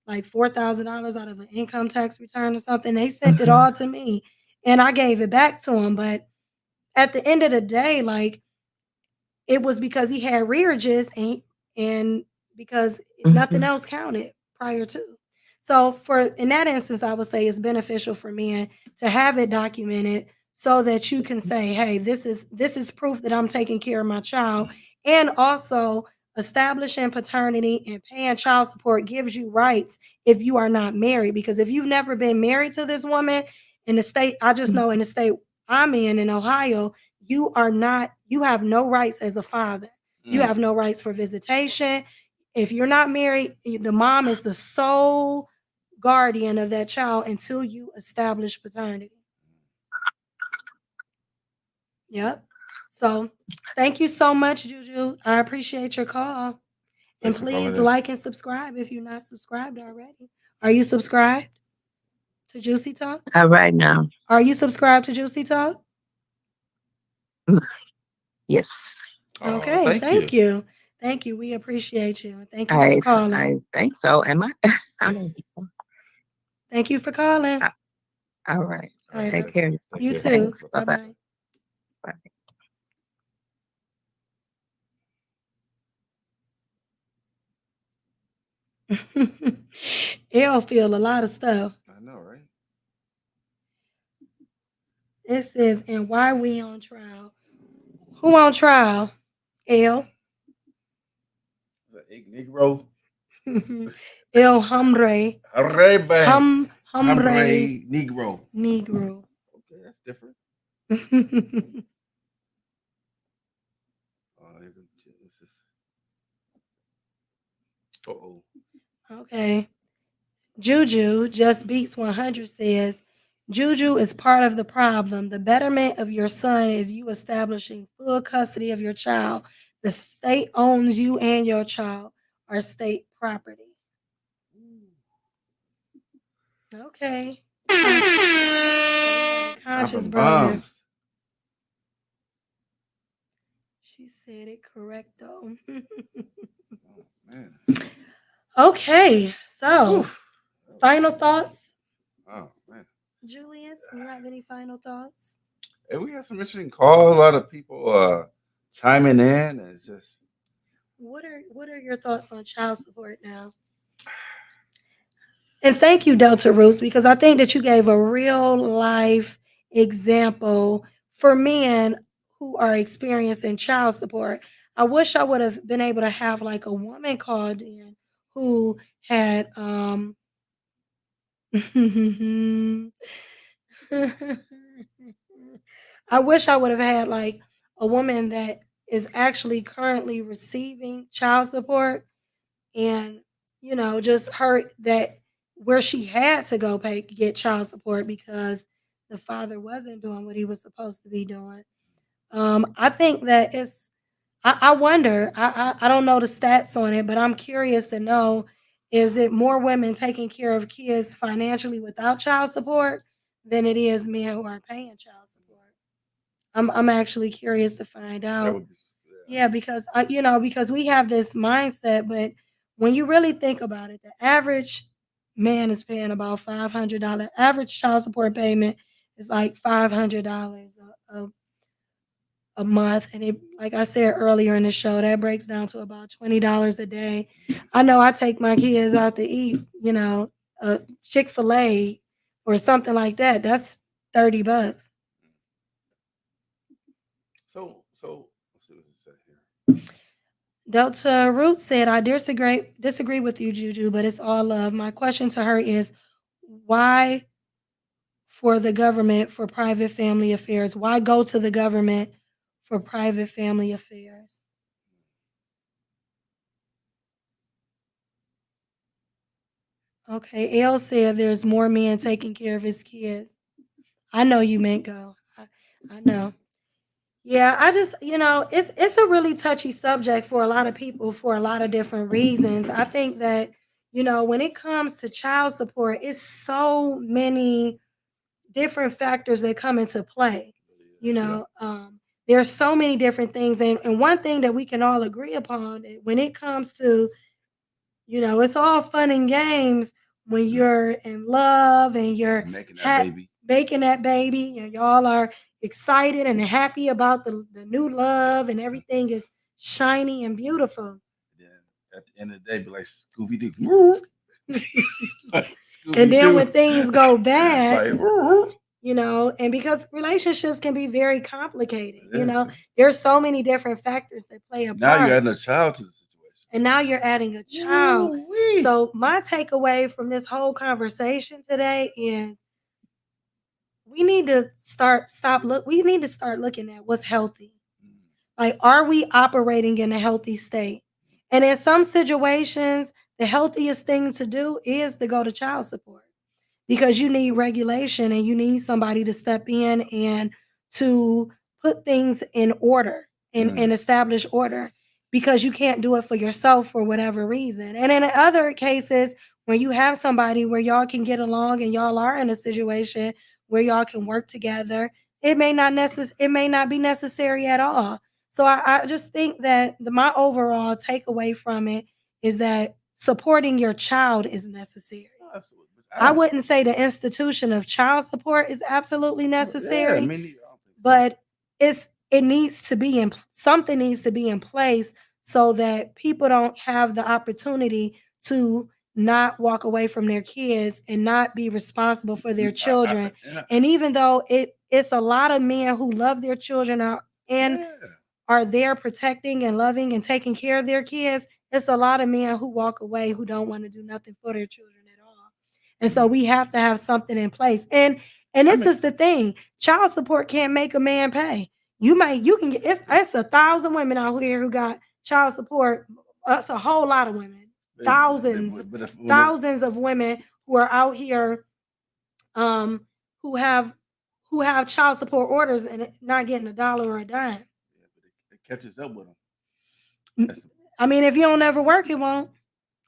$4,000 out of an income tax return or something. They sent it Mhm. all to me and I gave it back to him. But at the end of the day, like, it was because he had rearages and because nothing Mhm. else counted prior to. So for in that instance, I would say it's beneficial for men to have it documented so that you can say, hey, this is proof that I'm taking care of my child. And also establishing paternity and paying child support gives you rights if you are not married. Because if you've never been married to this woman in the state, I just know in the state I'm in Ohio, you have no rights as a father. You Mm. have no rights for visitation. If you're not married, the mom is the sole guardian of that child until you establish paternity. Yep. So thank you so much, Juju. I appreciate your call. And Thanks for calling please in. like and subscribe if you're not subscribed already. Are you subscribed to Juicy Talk? All right now. Are you subscribed to Juicy Talk? Yes. Oh, Okay, thank you. thank you. Thank you. We appreciate you. Thank you for I calling. I think so. Am I? I don't know. Thank you for calling. All right. All right, Take bye. care. Take You care. too. Thanks. Bye Bye-bye. bye. Bye. It'll feel a lot of stuff. I know, right? It says, and why we on trial? Who on trial? El. Is that Ig Negro? El Hombre. Arrebe. Hombre Hombre Negro. Negro. Okay, that's different. This is. Uh-oh. Okay. Juju just beats 100 says, Juju is part of the problem. The betterment of your son is you establishing full custody of your child. The state owns you and your child are state property. Okay. So we had a conscious Dropping brother. bombs. She said it correcto. Oh, man. Okay, so Oof. final thoughts, Oh man. Julius. You have any final thoughts? Hey, we had some interesting calls. A lot of people chiming in. And it's just What are your thoughts on child support now? And thank you, Delta Roots, because I think that you gave a real life example for men who are experiencing child support. I wish I would have been able to have like a woman called in who had I wish I would have had like a woman that is actually currently receiving child support and just hurt that where she had to go pay get child support because the father wasn't doing what he was supposed to be doing. I think that I wonder, I don't know the stats on it, but I'm curious to know, is it more women taking care of kids financially without child support than it is men who are paying child support? I'm actually curious to find that out. would be Yeah, because because we have this mindset, but when you really think about it, the average man is paying about $500. Average child support payment is like $500 a month, and it, like I said earlier in the show, that breaks down to about $20 a day. I know I take my kids out to eat, Chick-fil-A or something like that. That's $30. so let's see what it said here. Delta Root said, I disagree with you, Juju, but it's all love. My question to her is why for the government for private family affairs? Why go to the government for private family affairs? Okay, L said there's more men taking care of his kids. I know you meant go. I know. Yeah, I just, it's a really touchy subject for a lot of people for a lot of different reasons. I think that, when it comes to child support, it's so many different factors that come into play. You Yeah. know, there's so many different things, and one thing that we can all agree upon when it comes to, it's all fun and games when you're in love and you're Making that baby. making that baby, and y'all are excited and happy about the new love, and everything is shiny and beautiful. Then at the end of the day, be like Scooby Doo. And then when things go bad, like, and because relationships can be very complicated, yes. there's so many different factors that play a Now part. you're adding a child to the situation. And now you're adding a child. Ooh-wee. So my takeaway from this whole conversation today is we need to we need to start looking at what's healthy. Like, are we operating in a healthy state? And in some situations, the healthiest thing to do is to go to child support because you need regulation and you need somebody to step in and to put things in order and establish order because you can't do it for yourself for whatever reason. And in other cases, when you have somebody where y'all can get along and y'all are in a situation where y'all can work together, it may not be necessary at all. So I just think that my overall takeaway from it is that supporting your child is necessary. Absolutely. I wouldn't say the institution of child support is absolutely necessary, Yeah, me neither. I don't think so. but it needs to be something needs to be in place so that people don't have the opportunity to not walk away from their kids and not be responsible for their children. And even though it's a lot of men who love their children and yeah. are there protecting and loving and taking care of their kids, it's a lot of men who walk away who don't want to do nothing for their children at all. And so we have to have something in place. And this is the thing. Child support can't make a man pay. You can get it's 1,000 women out here who got child support. That's a whole lot of women. Thousands of women who are out here who have child support orders and not getting a dollar or a dime. Yeah, but it catches up with them. I mean, if you don't ever work, it won't.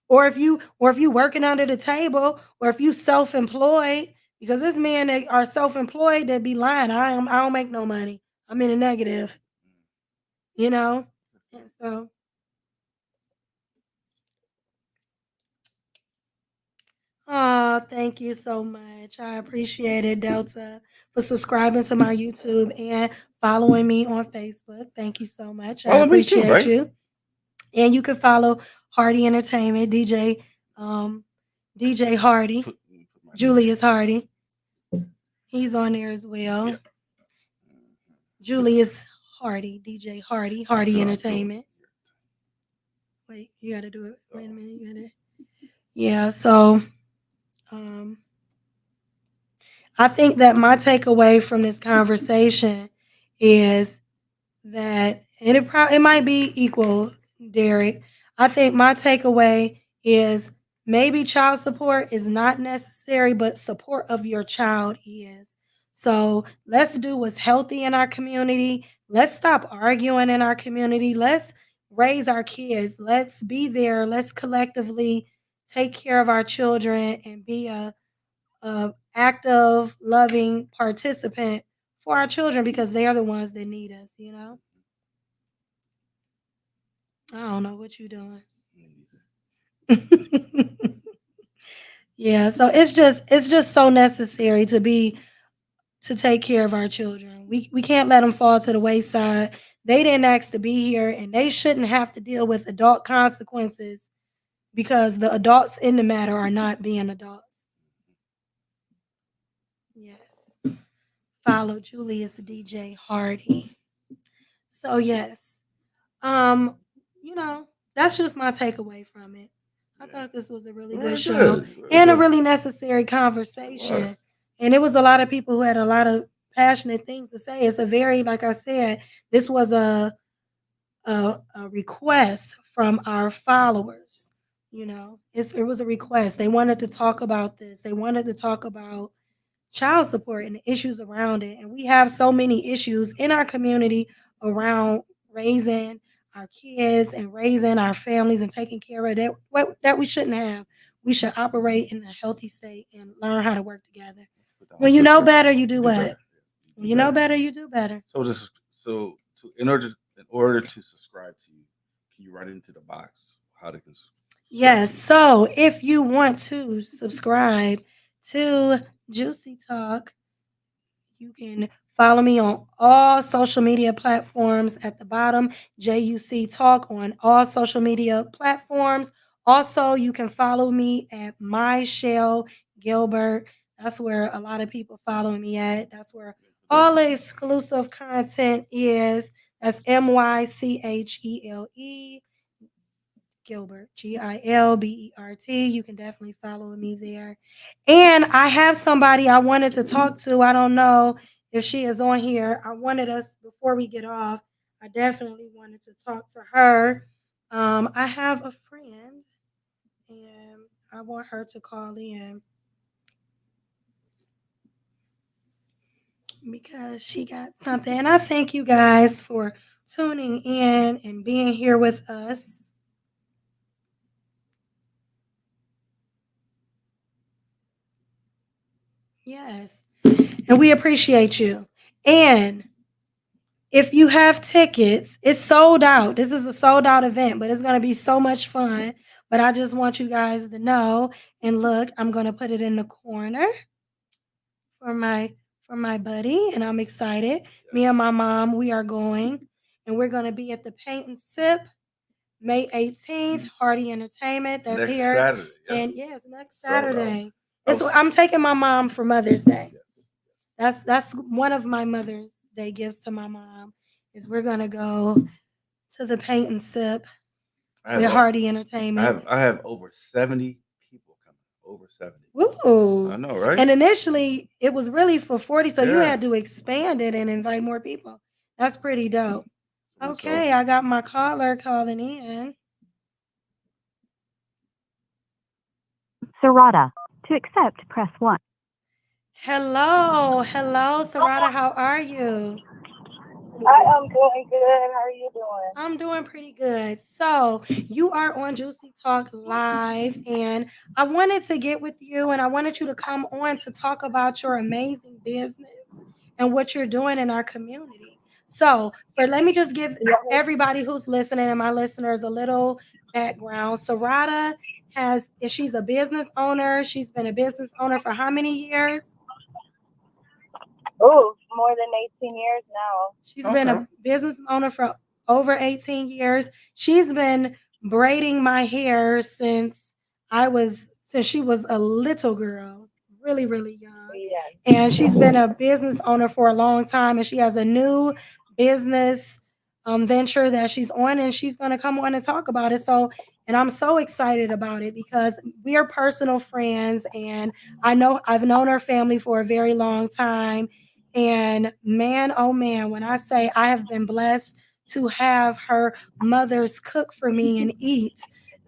Or if you working under the table, or if you self-employed, because there's men that are self-employed that be lying. I don't make no money. I'm in a negative, you know? And so oh, thank you so much. I appreciate it, Delta, for subscribing to my YouTube and following me on Facebook. Thank you so much. I Follow me too, appreciate right? you. And you can follow Hardy Entertainment, DJ Hardy, Put my name Julius Hardy. He's on there as well. Yeah. Julius Hardy, DJ Hardy, Hardy Sure, I'm Entertainment. doing Wait, you gotta do it. Wait a Oh. minute, you gotta. Yeah, so um I think that my takeaway from this conversation is that, and it might be equal, Derek. I think my takeaway is maybe child support is not necessary, but support of your child is. So let's do what's healthy in our community. Let's stop arguing in our community. Let's raise our kids. Let's be there. Let's collectively take care of our children and be a active, loving participant for our children because they are the ones that need us, you know? I don't know what you're doing. Yeah, so it's just so necessary to take care of our children. We can't let them fall to the wayside. They didn't ask to be here and they shouldn't have to deal with adult consequences because the adults in the matter are not being adults. Yes. Follow Julius DJ Hardy. So yes. Um, you know, that's just my takeaway from it. I Yeah. thought this was a really Very good show good. Very and a good. really necessary It conversation. was. And it was a lot of people who had a lot of passionate things to say. It's a very, like I said, this was a request from our followers. You know, it was a request. They wanted to talk about this. They wanted to talk about child support and the issues around it. And we have so many issues in our community around raising our kids and raising our families and taking care of that we shouldn't have. We should operate in a healthy state and learn how to work together. Put that When on you know sister. better, you do Do what? better. When you know better, you do better. In order to subscribe to you, can you write into the box how to subscribe Yes. to you? So if you want to subscribe to Juicy Talk, you can follow me on all social media platforms at the bottom, JUC Talk on all social media platforms. Also, you can follow me at My Shell Gilbert. That's where a lot of people follow me at. That's where all the exclusive content is. That's MYCHELE Gilbert, Gilbert. You can definitely follow me there. And I have somebody I wanted to talk to. I don't know if she is on here. I wanted us, before we get off, I definitely wanted to talk to her. I have a friend and I want her to call in because she got something. And I thank you guys for tuning in and being here with us. Yes. And we appreciate you. And if you have tickets, it's sold out. This is a sold out event, but it's going to be so much fun. But I just want you guys to know. And look, I'm going to put it in the corner for my buddy, and I'm excited. Me and my mom, we are going, and we're going to be at the Paint and Sip May 18th, Hardy Entertainment. That's Next here. Saturday. Yeah. And yes, next Sold out. Saturday. I was- I'm taking my mom for Mother's Day. Yes. That's one of my Mother's Day gifts to my mom is we're gonna go to the Paint and Sip I with have, Hardy Entertainment. I have over 70 people coming. Over 70. Ooh. I know, right? And initially it was really for 40, so you Yeah. had to expand it and invite more people. That's pretty dope. So- Okay, I got my caller calling in. Sarada. To accept, press 1. Hello, Sarada. How are you? I am doing good. How are you doing? I'm doing pretty good. So, you are on Juicy Talk Live, and I wanted to get with you and I wanted you to come on to talk about your amazing business and what you're doing in our community. So, let me just give Yes. everybody who's listening and my listeners a little background. Sarada she's a business owner. She's been a business owner for how many years? Oh, more than 18 years now. She's been Okay. a business owner for over 18 years. She's been braiding my hair since she was a little girl, really, really young. Yes. And she's been a business owner for a long time. And she has a new business venture that she's on, and she's going to come on and talk about it. So, and I'm so excited about it because we are personal friends, and I've known her family for a very long time. And man, oh man, when I say I have been blessed to have her mother's cook for me and eat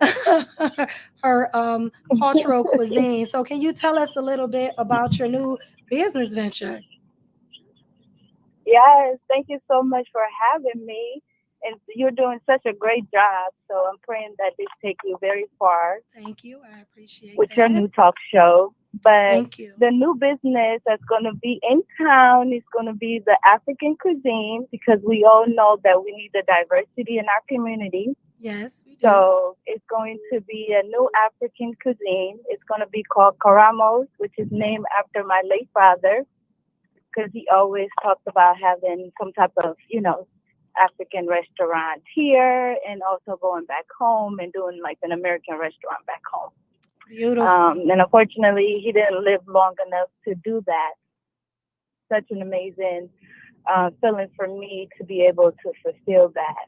her cultural cuisine. So can you tell us a little bit about your new business venture? Yes. Thank you so much for having me. And you're doing such a great job. So I'm praying that this take you very far Thank you. I appreciate with your that. new talk show. But Thank you. the new business that's going to be in town is going to be the African cuisine because we all know that we need the diversity in our community. Yes, we do. So it's going to be a new African cuisine. It's going to be called Karamos, which is named after my late father because he always talked about having some type of, African restaurant here and also going back home and doing like an American restaurant back home. Beautiful. And unfortunately, he didn't live long enough to do that. Such an amazing feeling for me to be able to fulfill that.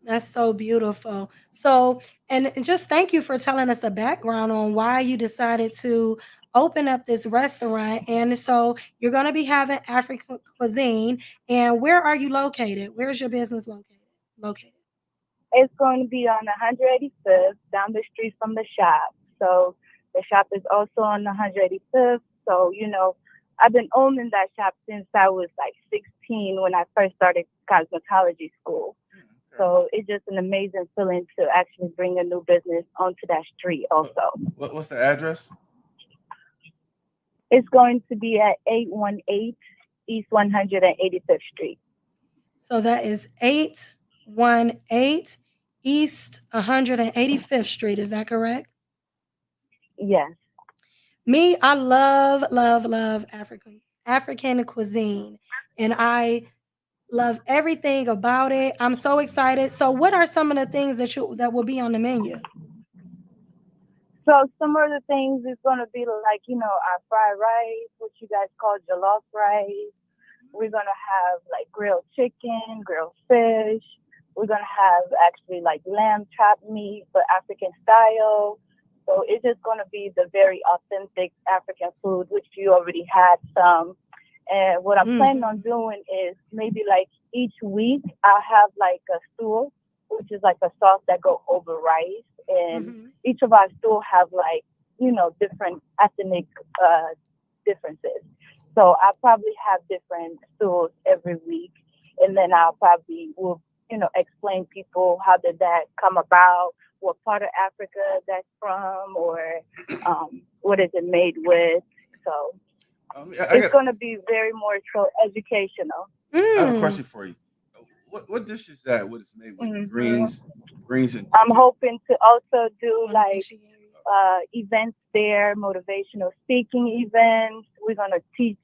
That's so beautiful. So, and just thank you for telling us the background on why you decided to open up this restaurant. And so, you're going to be having African cuisine. And where are you located? Where's your business located? Located. It's going to be on 185th, down the street from the shop. So the shop is also on 185th. So, I've been owning that shop since I was like 16 when I first started cosmetology school. So it's just an amazing feeling to actually bring a new business onto that street also. What's the address? It's going to be at 818 East 185th Street. So that is 818 East 185th Street. Is that correct? Yes. Me, I love, love, love African cuisine. And I love everything about it. I'm so excited. So what are some of the things that will be on the menu? So some of the things is going to be like, our fried rice, what you guys call jollof rice. We're going to have like grilled chicken, grilled fish. We're going to have actually like lamb chopped meat, but African style. So it's just going to be the very authentic African food, which you already had some. And what I'm planning on doing is maybe like each week I'll have like a stool, which is like a sauce that go over rice. And each of our stool have like, different ethnic differences. So I'll probably have different stools every week. And then I'll probably will, explain people how did that come about, what part of Africa that's from, or what is it made with. So it's going to be very more so educational. I have a question for you. What dish is that? What is made with greens and? I'm hoping to also do like events there, motivational speaking events. We're going to teach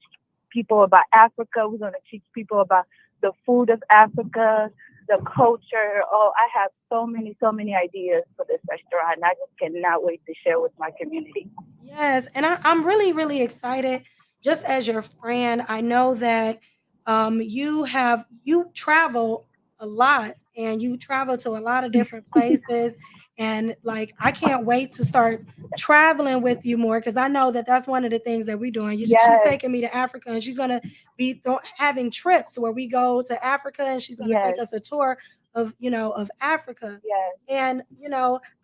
people about Africa. We're going to teach people about the food of Africa, the culture. Oh, I have so many ideas for this restaurant. And I just cannot wait to share with my community. Yes, and I'm really, really excited. Just as your friend, I know that you travel a lot and you travel to a lot of different places, and like I can't wait to start traveling with you more because I know that that's one of the things that we're doing. She's taking me to Africa, and she's gonna be having trips where we go to Africa, and she's gonna take us a tour of Africa. Yes. And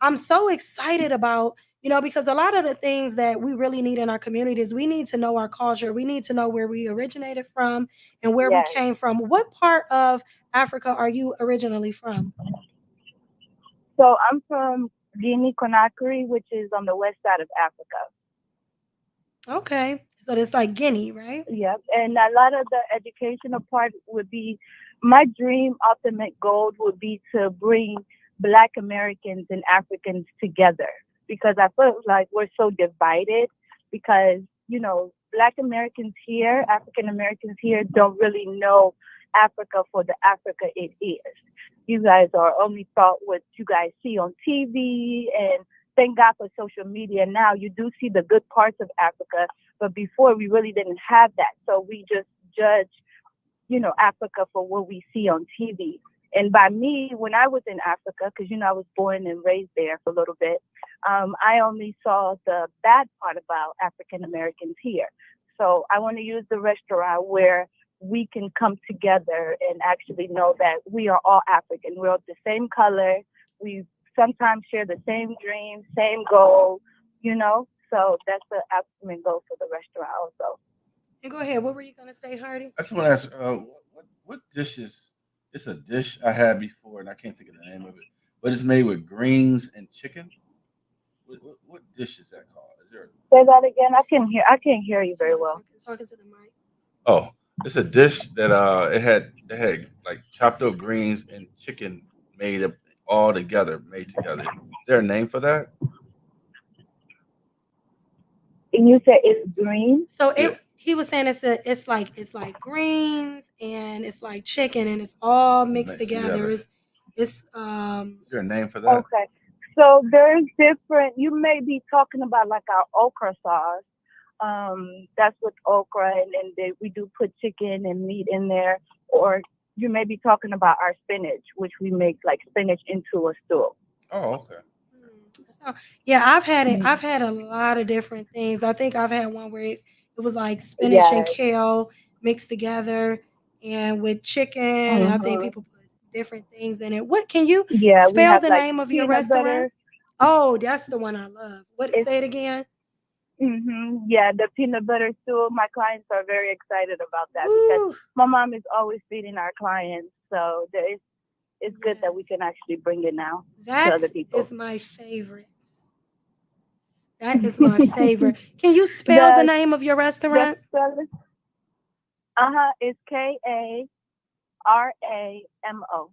I'm so excited about, because a lot of the things that we really need in our communities, we need to know our culture. We need to know where we originated from and where we Yes. came from. What part of Africa are you originally from? So I'm from Guinea Conakry, which is on the west side of Africa. Okay. So it's like Guinea, right? Yep. And a lot of the educational part would be my dream, ultimate goal would be to bring Black Americans and Africans together because I feel like we're so divided because, Black Americans here, African Americans here don't really know Africa for the Africa it is. You guys are only taught what you guys see on TV, and thank God for social media. Now you do see the good parts of Africa, but before we really didn't have that. So we just judge, Africa for what we see on TV. And by me, when I was in Africa, because, I was born and raised there for a little bit, I only saw the bad part about African Americans here. So I want to use the restaurant where we can come together and actually know that we are all African. We're all the same color. We sometimes share the same dreams, same goal, So that's the ultimate goal for the restaurant also. And go ahead. What were you going to say, Hardy? I just want to ask, what dishes? It's a dish I had before, and I can't think of the name of it, but it's made with greens and chicken. What dish is that called? Is there? Say that again. I can't hear you very well. Talking to the mic. Oh, it's a dish that it had like chopped up greens and chicken made up all together, made together. Is there a name for that? And you said it's green. So Yeah. he was saying it's like greens and it's like chicken and it's all mixed together. It's Is there a name for that? Okay. So there's different. You may be talking about like our okra sauce. That's with okra, and then we do put chicken and meat in there. Or you may be talking about our spinach, which we make like spinach into a stew. Oh, okay. So, yeah, I've had it. I've had a lot of different things. I think I've had one where it was like spinach and Yes. kale mixed together and with chicken. And I think people put different things in it. What can you Yeah, we spell have the like name of your peanut restaurant? butter. Oh, that's the one I love. What It's- say it again? Yeah, the peanut butter stew. My clients are very excited about that because Woo. my mom is always feeding our clients. So it's good that we Yes. can actually bring it now to That other people. is my favorite. That is my favorite. Can you spell the The name of your the restaurant? spelling, it's KARAMO.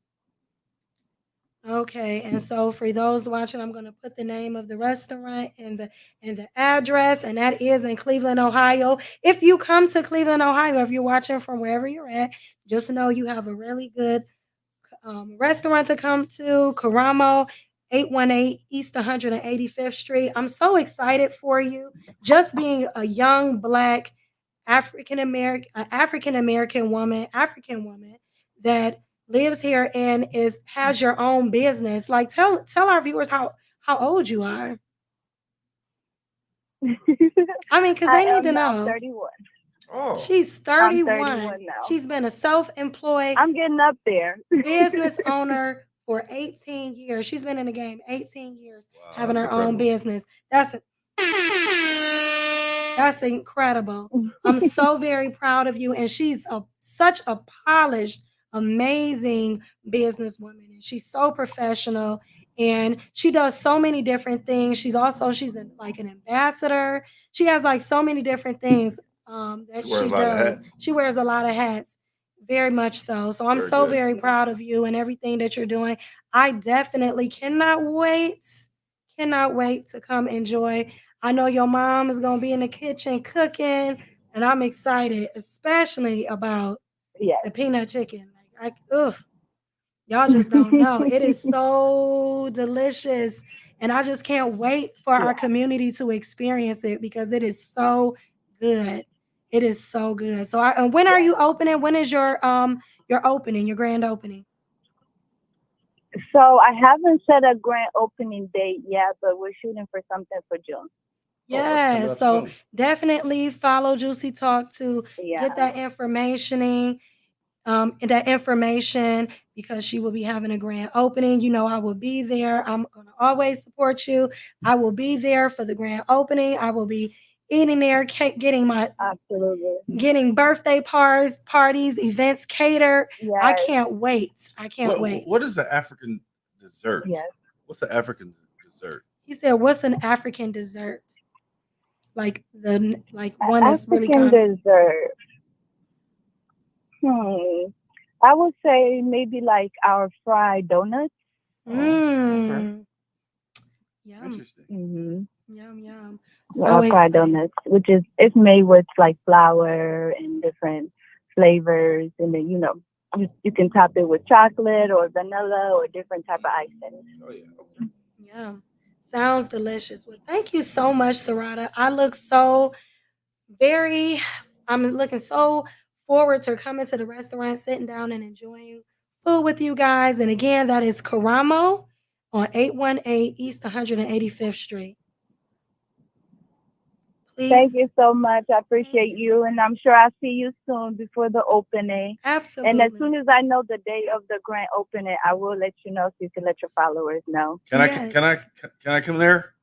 Okay, and so for those watching, I'm going to put the name of the restaurant and the address, and that is in Cleveland, Ohio. If you come to Cleveland, Ohio, if you're watching from wherever you're at, just know you have a really good restaurant to come to. Karamo, 818 East 185th Street. I'm so excited for you. Just being a young Black African American woman, African woman that lives here and has your own business. Like tell our viewers how old you are. I mean, because I they need am to now know. 31. Oh, She's I'm 31. 31 now. She's been a self-employed I'm getting up there. business owner for 18 years. She's been in the game 18 years, wow, having that's her own incredible. business. That's incredible. I'm so very proud of you. And she's such a polished, amazing businesswoman. And she's so professional. And she does so many different things. She's like an ambassador. She has like so many different things that She wears she a lot of does. hats. She wears a lot of hats. Very much so. So I'm Very so good. very proud of you and everything that you're doing. I definitely cannot wait to come enjoy. I know your mom is going to be in the kitchen cooking, and I'm excited, especially about Yes. the peanut chicken. Y'all just don't know. It is so delicious, and I just can't wait for our Yeah. community to experience it because it is so good. It is so good. So, and when are you opening? When is your opening, your grand opening? So I haven't set a grand opening date yet, but we're shooting for something for June. Yes. So definitely follow Juicy Talk to Yeah. get that information that information because she will be having a grand opening. You know, I will be there. I'm going to always support you. I will be there for the grand opening. I will be eating there, getting Absolutely. getting birthday parties, events catered. I Yes. can't wait. I can't wait. What is the African dessert? Yes. What's the African dessert? He said, "What's an African dessert? Like one that's really African common." dessert. I would say maybe like our fried donuts. Oh, okay. Mm. Yum, Interesting. yum, yum. Our So fried excited. donuts, which is it's made with like flour and different flavors, and then you can top it with chocolate or vanilla or different type of icing. Oh yeah. Okay. Yeah. Sounds delicious. Well, thank you so much, Sarada. I'm looking so forward to coming to the restaurant, sitting down and enjoying food with you guys. And again, that is Karamo on 818 East 185th Street. Please. Thank you so much. I appreciate you, and I'm sure I'll see you soon before the opening. Absolutely. And as soon as I know the day of the grand opening, I will let you know so you can let your followers know. Can I come there?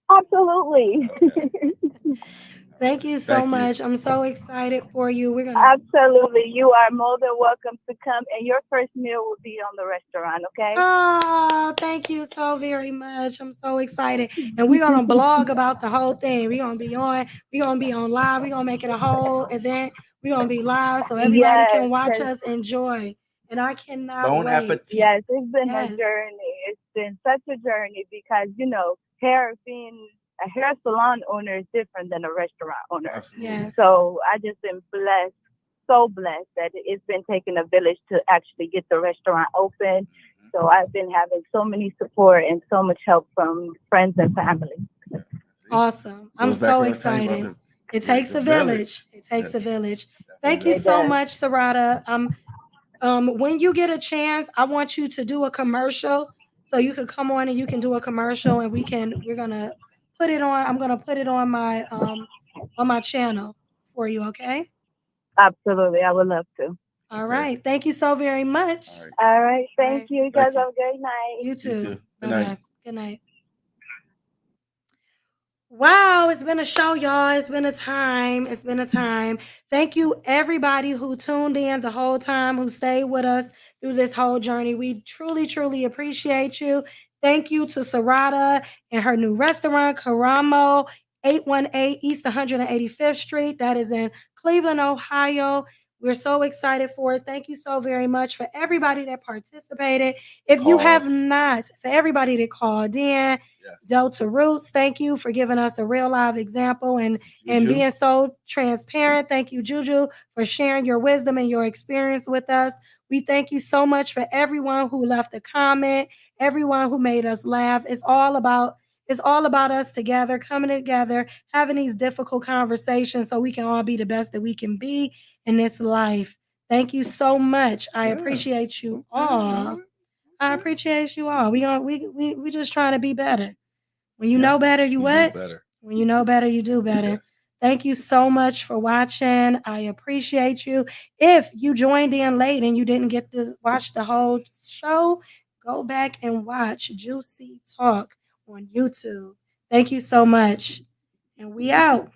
Absolutely. Okay. Thank you so Thank you. much. I'm so excited for you. We're gonna Absolutely. You are more than welcome to come, and your first meal will be on the restaurant, okay? Oh, thank you so very much. I'm so excited. And we're gonna blog about the whole thing. We're gonna be on live. We're gonna make it a whole event. We're gonna be live so everybody Yes, can watch 'cause- us enjoy. And I cannot Bon wait. appetit. Yes, it's been Yes. a journey. It's been such a journey because, being a hair salon owner is different than a restaurant owner. Absolutely. Yes. So I just been blessed, so blessed that it's been taking a village to actually get the restaurant open. So I've been having so many support and so much help from friends and family. See? Awesome. I'm Goes back so what I was telling you about excited. the- It takes the a village. It takes Yes. a village. Definitely Thank you does. It so does. much, Sarada. When you get a chance, I want you to do a commercial. So you could come on and you can do a commercial and we're gonna put it on. I'm gonna put it on my channel for you, okay? Absolutely. I would love to. All Okay. right. Thank you so very much. All right. All right. Thank right. you. You guys Thank you. have a great night. You You too. too. Good Bye night. bye. Good night. Wow, it's been a show, y'all. It's been a time. It's been a time. Thank you, everybody who tuned in the whole time, who stayed with us through this whole journey. We truly, truly appreciate you. Thank you to Sarada and her new restaurant, Karamo, 818 East 185th Street. That is in Cleveland, Ohio. We're so excited for it. Thank you so very much for everybody that participated. If you have Calls. not, for everybody that called in, Yes. Delta Roots, thank you for giving us a real live example and Juju. being so transparent. Thank you, Juju, for sharing your wisdom and your experience with us. We thank you so much for everyone who left a comment, everyone who made us laugh. It's all about us together, coming together, having these difficult conversations so we can all be the best that we can be in this life. Thank you so much. I Yeah. appreciate you Okay. all. I appreciate you all. We just trying to be better. When you Yeah. know better, you You do what? better. When you know better, you do better. Yes. Thank you so much for watching. I appreciate you. If you joined in late and you didn't get to watch the whole show, go back and watch Juicy Talk on YouTube. Thank you so much. And we out.